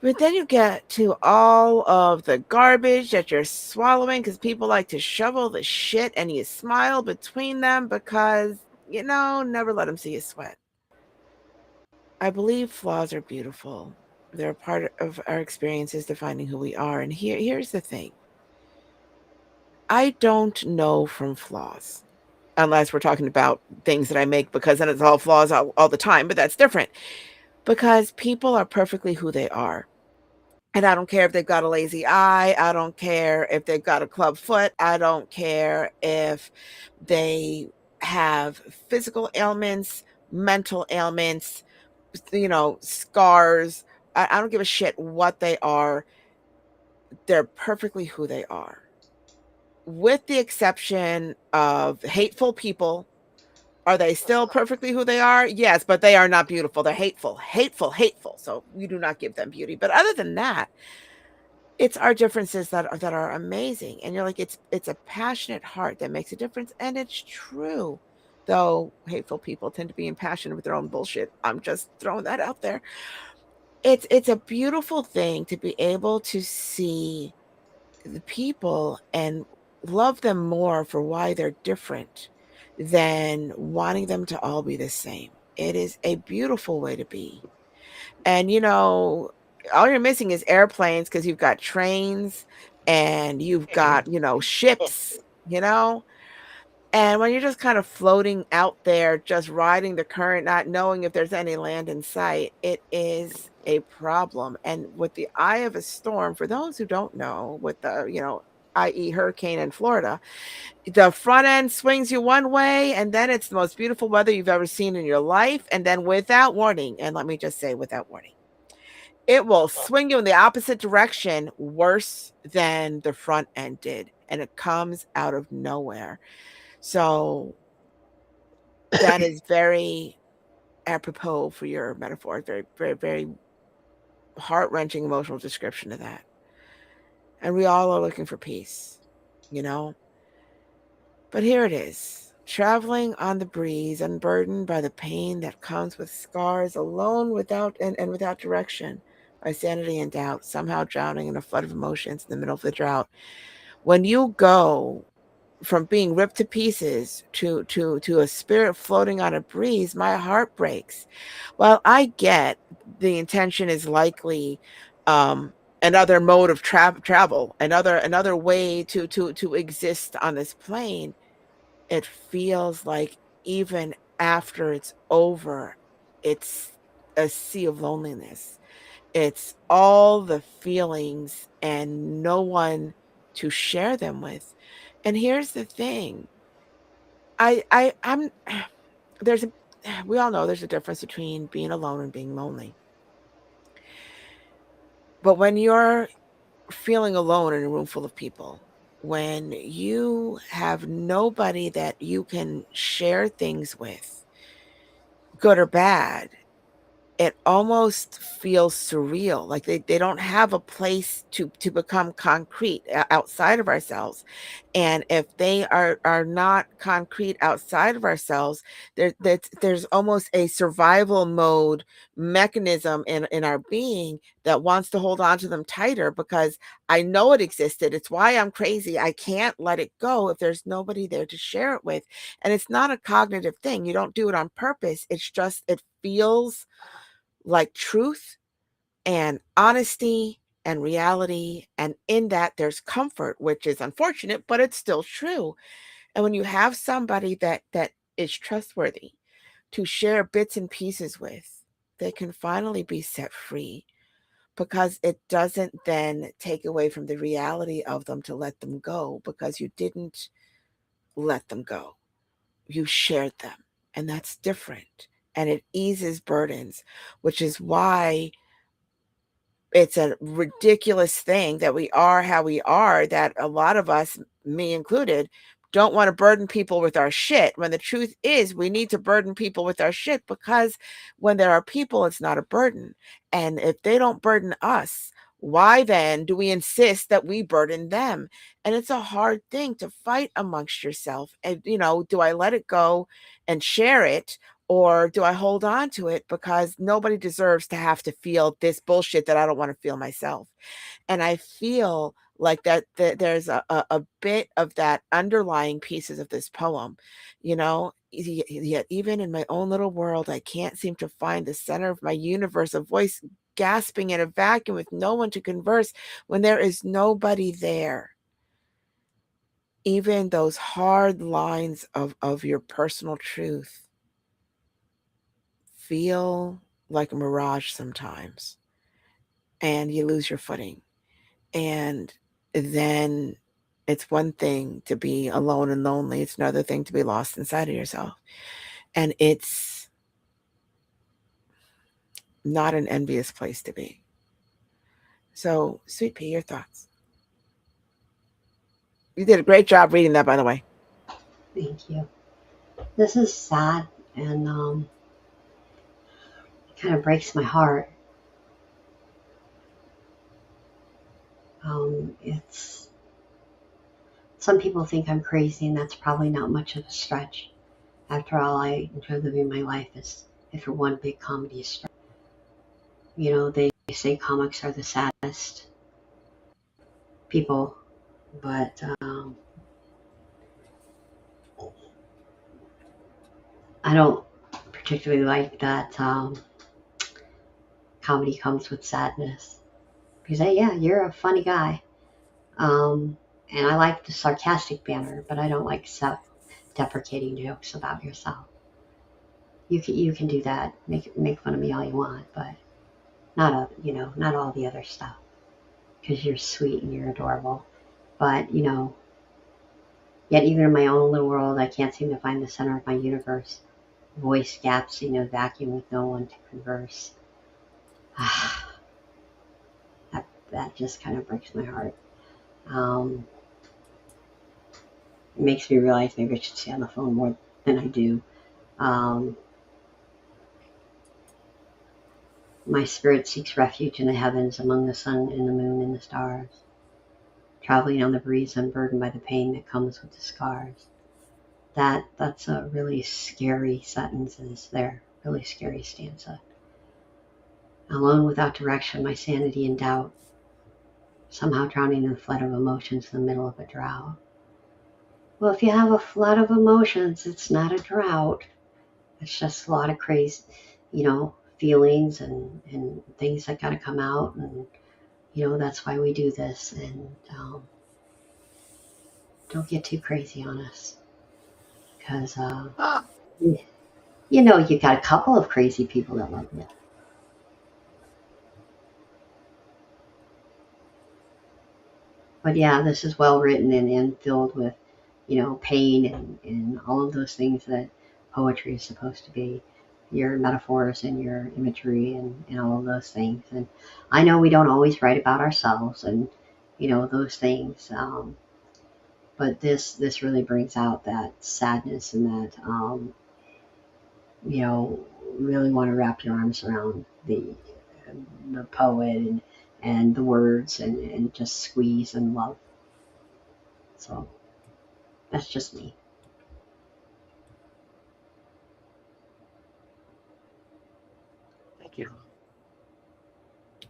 But then you get to all of the garbage that you're swallowing, because people like to shovel the shit, and you smile between them because, never let them see you sweat. I believe flaws are beautiful. They're a part of our experiences defining who we are. And here's the thing. I don't know from flaws, unless we're talking about things that I make, because then it's all flaws all the time, but that's different. Because people are perfectly who they are. And I don't care if they've got a lazy eye. I don't care if they've got a club foot. I don't care if they have physical ailments, mental ailments, scars. I don't give a shit what they are. They're perfectly who they are. With the exception of hateful people. Are they still perfectly who they are? Yes, but they are not beautiful. They're hateful, hateful, hateful. So we do not give them beauty. But other than that, it's our differences that are amazing. And you're like, it's a passionate heart that makes a difference. And it's true. Though hateful people tend to be impassioned with their own bullshit. I'm just throwing that out there. It's a beautiful thing to be able to see the people and love them more for why they're different than wanting them to all be the same. It is a beautiful way to be. And all you're missing is airplanes, because you've got trains and you've got, ships, you know? And when you're just kind of floating out there, just riding the current, not knowing if there's any land in sight, it is a problem. And with the eye of a storm, for those who don't know, with the, i.e. hurricane in Florida, the front end swings you one way, and then it's the most beautiful weather you've ever seen in your life. And then without warning, and let me just say without warning, it will swing you in the opposite direction worse than the front end did. And it comes out of nowhere. So that is very apropos for your metaphor. Very, very, very heart-wrenching emotional description of that. And we all are looking for peace, you know? But here it is, traveling on the breeze, unburdened by the pain that comes with scars, alone without and without direction, by sanity and doubt, somehow drowning in a flood of emotions in the middle of the drought. When you go from being ripped to pieces to a spirit floating on a breeze, my heart breaks. Well, I get the intention is likely another mode of travel, another way to exist on this plane. It feels like even after it's over, it's a sea of loneliness. It's all the feelings and no one to share them with. And here's the thing. I'm there's a we all know there's a difference between being alone and being lonely. But when you're feeling alone in a room full of people, when you have nobody that you can share things with, good or bad, it almost feels surreal. Like they don't have a place to become concrete outside of ourselves. And if they are not concrete outside of ourselves, there's almost a survival mode mechanism in our being that wants to hold on to them tighter because I know it existed. It's why I'm crazy. I can't let it go if there's nobody there to share it with. And it's not a cognitive thing. You don't do it on purpose. It's just it feels like truth and honesty and reality. And in that, there's comfort, which is unfortunate, but it's still true. And when you have somebody that is trustworthy to share bits and pieces with, they can finally be set free because it doesn't then take away from the reality of them to let them go because you didn't let them go. You shared them. And that's different. And it eases burdens, which is why it's a ridiculous thing that we are how we are, that a lot of us, me included, don't want to burden people with our shit, when the truth is we need to burden people with our shit because when there are people, it's not a burden. And if they don't burden us, why then do we insist that we burden them? And it's a hard thing to fight amongst yourself. And, do I let it go and share it? Or do I hold on to it because nobody deserves to have to feel this bullshit that I don't want to feel myself? And I feel like that there's a bit of that underlying pieces of this poem, yet even in my own little world, I can't seem to find the center of my universe, a voice gasping in a vacuum with no one to converse when there is nobody there. Even those hard lines of your personal truth feel like a mirage sometimes, and you lose your footing. And then it's one thing to be alone and lonely, it's another thing to be lost inside of yourself. And it's not an envious place to be. So, Sweet Pea, your thoughts? You did a great job reading that, by the way. Thank you. This is sad and it kind of breaks my heart. It's some people think I'm crazy, and that's probably not much of a stretch. After all, I enjoy living my life as if it were one big comedy strip. They say comics are the saddest people, but I don't particularly like that comedy comes with sadness. Because, hey, yeah, you're a funny guy. And I like the sarcastic banter, but I don't like self-deprecating jokes about yourself. You can do that, make fun of me all you want, but not all the other stuff. Because you're sweet and you're adorable. But yet even in my own little world, I can't seem to find the center of my universe. Voice gaps, vacuum with no one to converse. that just kind of breaks my heart. It makes me realize maybe I should stay on the phone more than I do. Um, My spirit seeks refuge in the heavens among the sun and the moon and the stars. Traveling on the breeze unburdened by the pain that comes with the scars. That's a really scary sentence there. Really scary stanza. Alone without direction, my sanity in doubt. Somehow drowning in the flood of emotions in the middle of a drought. Well, if you have a flood of emotions, it's not a drought. It's just a lot of crazy, feelings and things that got to come out. And, that's why we do this. And don't get too crazy on us. Because, you got a couple of crazy people that love you. But yeah, this is well written and filled with, pain and all of those things that poetry is supposed to be. Your metaphors and your imagery and all of those things. And I know we don't always write about ourselves and, those things. But this really brings out that sadness and that, really want to wrap your arms around the poet and the words and just squeeze and love. So that's just me. Thank you.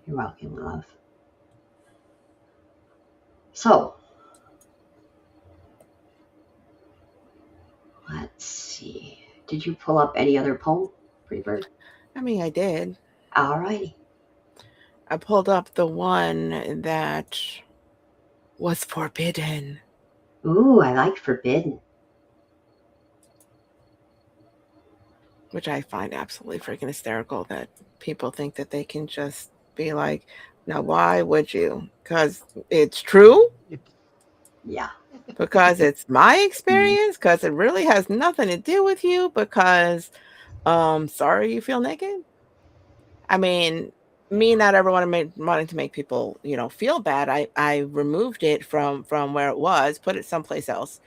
You're welcome, love. So, let's see. Did you pull up any other poem, Pretty Bird? I mean, I did. Alrighty. I pulled up the one that was forbidden. Ooh, I like forbidden. Which I find absolutely freaking hysterical that people think that they can just be like, now why would you? Because it's true? Yeah. Because it's my experience? Because it really has nothing to do with you? Because, sorry you feel naked? I mean, me not ever wanting to make people, feel bad. I removed it from where it was, put it someplace else,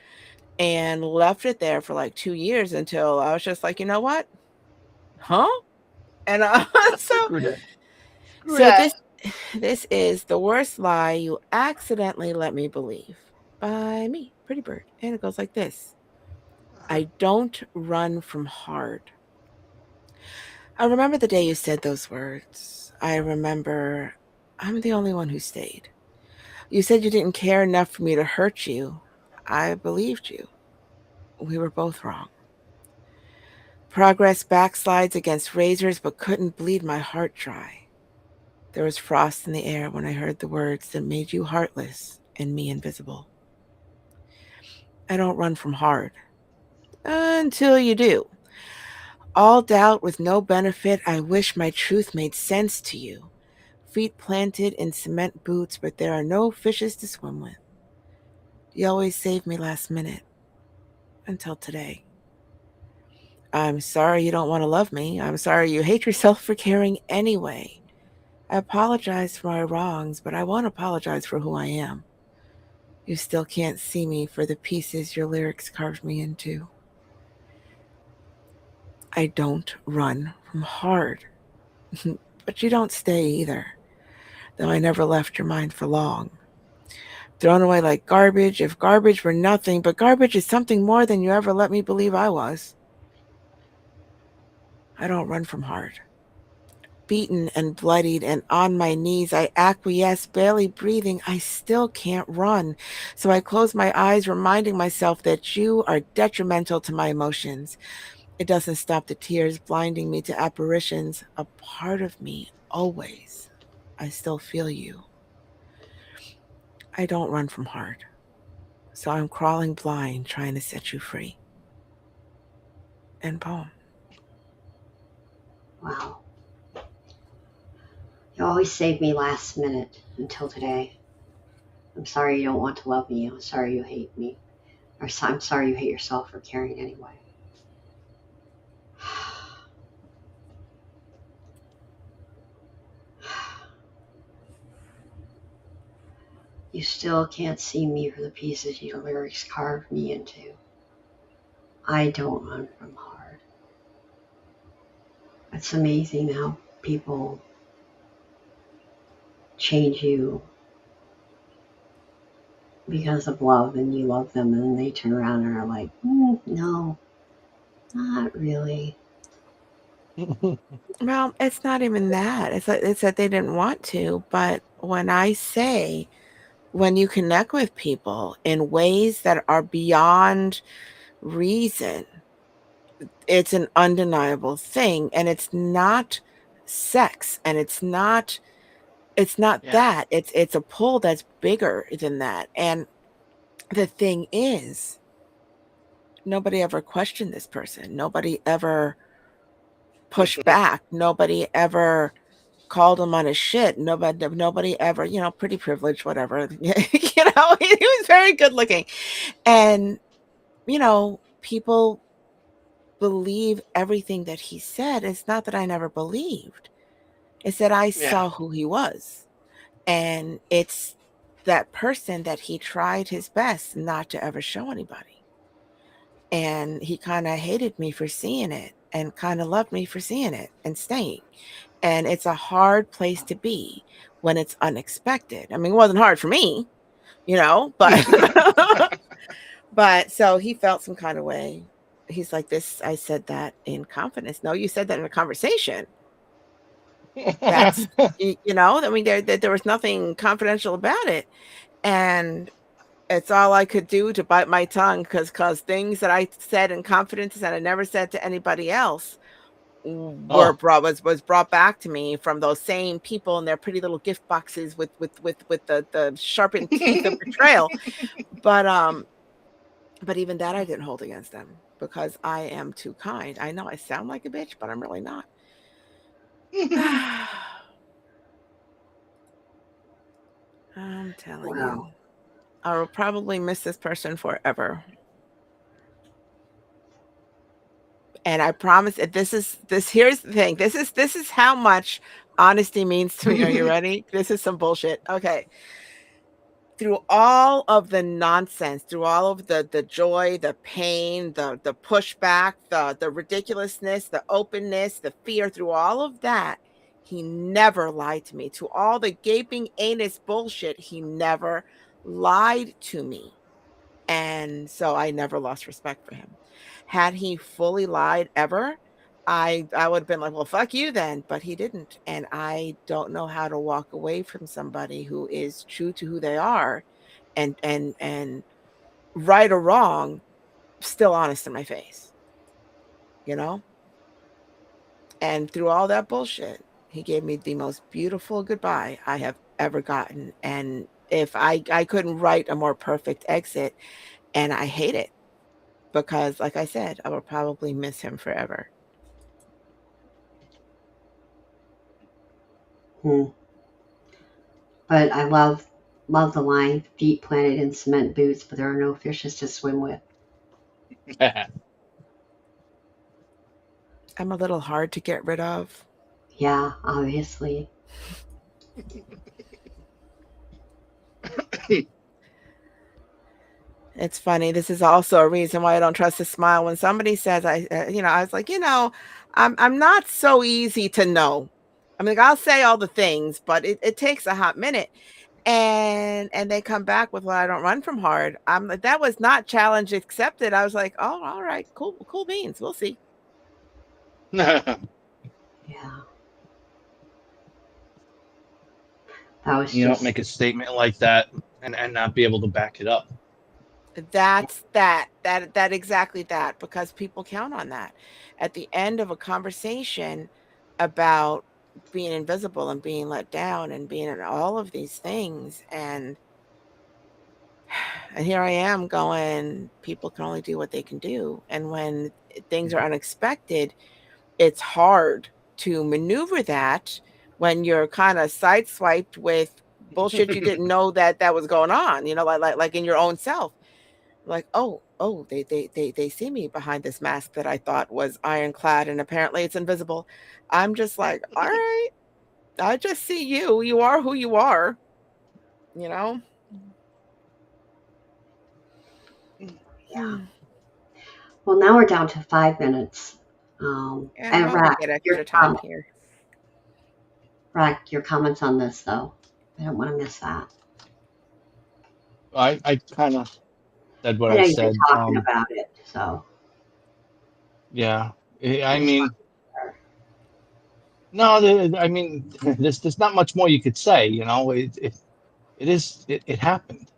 and left it there for like 2 years until I was just like, you know what? Huh? And so Screw that. so this is the worst lie you accidentally let me believe by me, Pretty Bird. And it goes like this. I don't run from hard. I remember the day you said those words. I remember I'm the only one who stayed. You said you didn't care enough for me to hurt you. I believed you. We were both wrong. Progress backslides against razors but couldn't bleed my heart dry. There was frost in the air when I heard the words that made you heartless and me invisible. I don't run from hard. Until you do. All doubt with no benefit, I wish my truth made sense to you. Feet planted in cement boots, but there are no fishes to swim with. You always save me last minute. Until today. I'm sorry you don't want to love me. I'm sorry you hate yourself for caring anyway. I apologize for my wrongs, but I won't apologize for who I am. You still can't see me for the pieces your lyrics carved me into. I don't run from hard. But you don't stay either, though I never left your mind for long. Thrown away like garbage, if garbage were nothing, but garbage is something more than you ever let me believe I was. I don't run from hard. Beaten and bloodied and on my knees, I acquiesce, barely breathing. I still can't run. So I close my eyes, reminding myself that you are detrimental to my emotions. It doesn't stop the tears blinding me to apparitions. A part of me, always. I still feel you. I don't run from hard. So I'm crawling blind, trying to set you free. End poem. Wow. You always save me last minute until today. I'm sorry you don't want to love me. I'm sorry you hate me. Or I'm sorry you hate yourself for caring anyway. You still can't see me for the pieces your lyrics carved me into. I don't run from hard. It's amazing how people change you because of love and you love them, and then they turn around and are like, no, not really. Well, it's not even that. It's that they didn't want to, but when I say when you connect with people in ways that are beyond reason, it's an undeniable thing, and it's not sex, and it's not Yeah. that. It's a pull that's bigger than that. And the thing is, nobody ever questioned this person. Nobody ever pushed back. Nobody ever called him on his shit. Nobody ever, pretty privileged, whatever. He was very good looking. And, people believe everything that he said. It's not that I never believed. It's that I Yeah. saw who he was. And it's that person that he tried his best not to ever show anybody. And he kind of hated me for seeing it and kind of loved me for seeing it and staying. And it's a hard place to be when it's unexpected. I mean, it wasn't hard for me, but but so he felt some kind of way. He's like, this, I said that in confidence. No, you said that in a conversation. That's, I mean, there was nothing confidential about it. And it's all I could do to bite my tongue because things that I said in confidence that I never said to anybody else Oh. was brought back to me from those same people in their pretty little gift boxes with the sharpened teeth of betrayal. But even that I didn't hold against them because I am too kind. I know I sound like a bitch, but I'm really not. I'm telling Wow. you, I will probably miss this person forever. And I promise that here's the thing. This is how much honesty means to me. Are you ready? This is some bullshit. Okay. Through all of the nonsense, through all of the joy, the pain, the pushback, the ridiculousness, the openness, the fear, through all of that, he never lied to me. To all the gaping anus bullshit, he never lied to me. And so I never lost respect for him. Had he fully lied ever, I would have been like, well, fuck you then. But he didn't. And I don't know how to walk away from somebody who is true to who they are and right or wrong, still honest in my face, you know? And through all that bullshit, he gave me the most beautiful goodbye I have ever gotten. And if I couldn't write a more perfect exit, and I hate it. Because, like I said, I will probably miss him forever. Hmm. But I love the line, feet planted in cement boots, but there are no fishes to swim with. I'm a little hard to get rid of. Yeah, obviously. It's funny. This is also a reason why I don't trust to smile when somebody says I was like, I'm not so easy to know. I mean, like, I'll say all the things, but it takes a hot minute. And they come back with, well, I don't run from hard. I'm like, that was not challenge accepted. I was like, oh, all right, cool beans. We'll see. Yeah. That was You don't just, make a statement like that and not be able to back it up. That's that exactly that, because people count on that. At the end of a conversation about being invisible and being let down and being in all of these things, and here I am going, people can only do what they can do. And when things are unexpected, it's hard to maneuver that when you're kind of sideswiped with bullshit you didn't know that was going on, like in your own self. Like, oh, they see me behind this mask that I thought was ironclad, and apparently it's invisible. I'm just like, all right, I just see you. You are who you are, you know? yeah. Well, now we're down to 5 minutes. And And well, we get extra time here. Rack, your comments on this, though. I don't want to miss that. I kind of said what I I know you've been said. talking about it, so Yeah. I I just want mean, to hear. no, I mean, there's not much more you could say. It happened,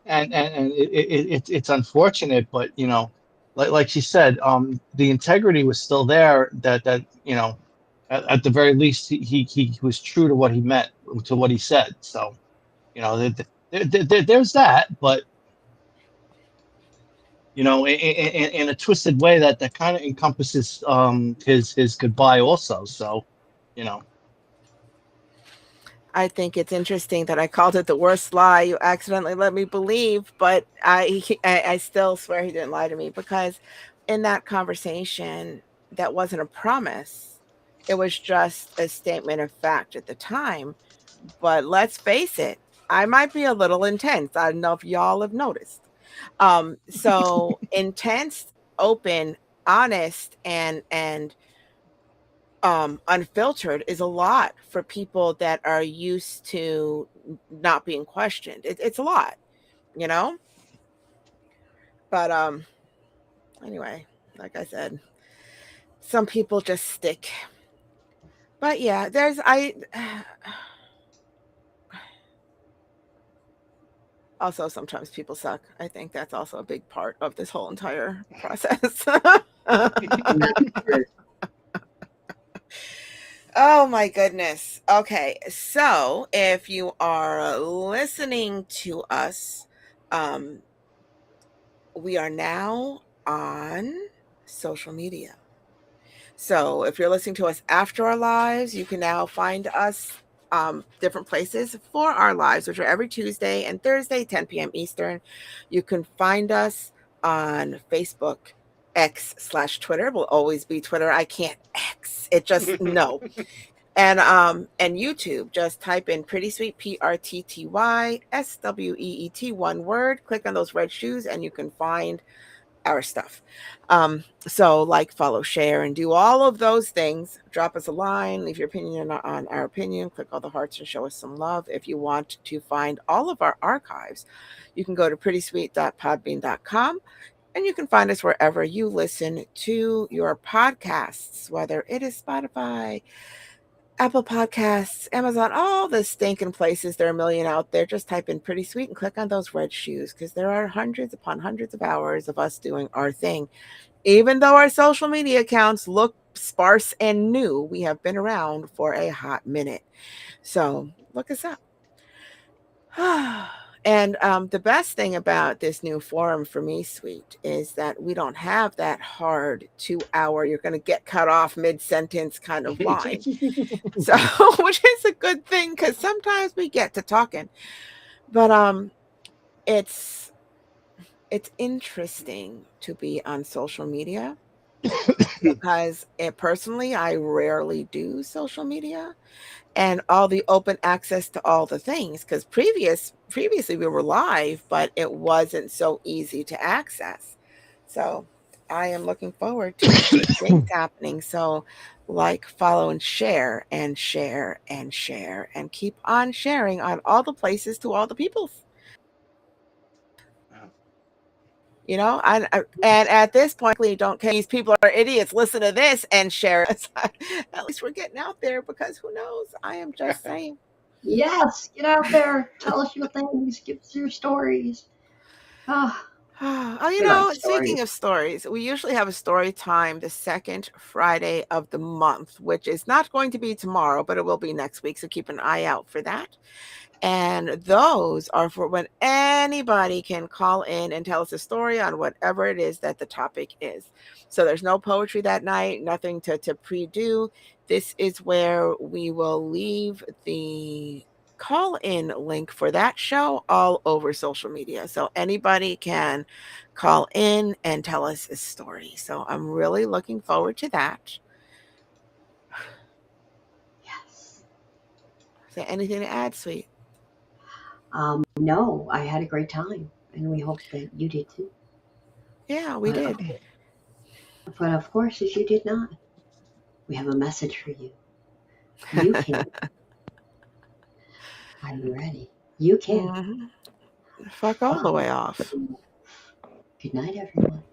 and it's unfortunate, but like she said, the integrity was still there. At the very least, he was true to what he meant, to what he said. So there's that, but in a twisted way that kind of encompasses his goodbye also. So, you know. I think it's interesting that I called it the worst lie you accidentally let me believe, but I still swear he didn't lie to me, because in that conversation, that wasn't a promise. It was just a statement of fact at the time. But let's face it, I might be a little intense. I don't know if y'all have noticed. So intense, open, honest, and unfiltered is a lot for people that are used to not being questioned. It's a lot, you know? But anyway, like I said, some people just stick. But yeah, there's I also sometimes people suck. I think that's also a big part of this whole entire process. And that's true. Oh my goodness. Okay. So if you are listening to us, um, we are now on social media. So if you're listening to us after our lives, you can now find us different places for our lives, which are every Tuesday and Thursday, 10 p.m. Eastern. You can find us on Facebook, X/Twitter. Will always be Twitter. I can't X. It just no. And YouTube, just type in Pretty Sweet, PRTTY SWEET, one word. Click on those red shoes, and you can find our stuff. So like, follow, share, and do all of those things. Drop us a line, leave your opinion on our opinion, click all the hearts and show us some love. If you want to find all of our archives, you can go to prettysweet.podbean.com, and you can find us wherever you listen to your podcasts, whether it is Spotify, Apple Podcasts, Amazon, all the stinking places. There are a million out there. Just type in Pretty Sweet and click on those red shoes, because there are hundreds upon hundreds of hours of us doing our thing. Even though our social media accounts look sparse and new, we have been around for a hot minute. So look us up. And the best thing about this new forum for me, Sweet, is that we don't have that hard 2 hour, you're going to get cut off mid sentence kind of line. So, which is a good thing, because sometimes we get to talking. But it's interesting to be on social media, because personally, I rarely do social media and all the open access to all the things, because previously we were live, but it wasn't so easy to access. So I am looking forward to good things happening. So like, follow, and share and share and share and keep on sharing on all the places to all the people. And at this point, we don't care. These people are idiots. Listen to this and share it. At least we're getting out there, because who knows? I am just saying. Yes, get out there. Tell us your things. Give us your stories. Oh, we like Speaking stories. of stories, we usually have a story time the second Friday of the month, which is not going to be tomorrow, but it will be next week. So keep an eye out for that. And those are for when anybody can call in and tell us a story on whatever it is that the topic is. So there's no poetry that night, nothing to pre-do. This is where we will leave the call in link for that show all over social media. So anybody can call in and tell us a story. So I'm really looking forward to that. Yes. Is there anything to add, Sweet? No, I had a great time, and we hope that you did too. Yeah, we But, did. but of course, if you did not, we have a message for you. You can Are you ready? You can. Mhm. Fuck all the way off. Good night, everyone.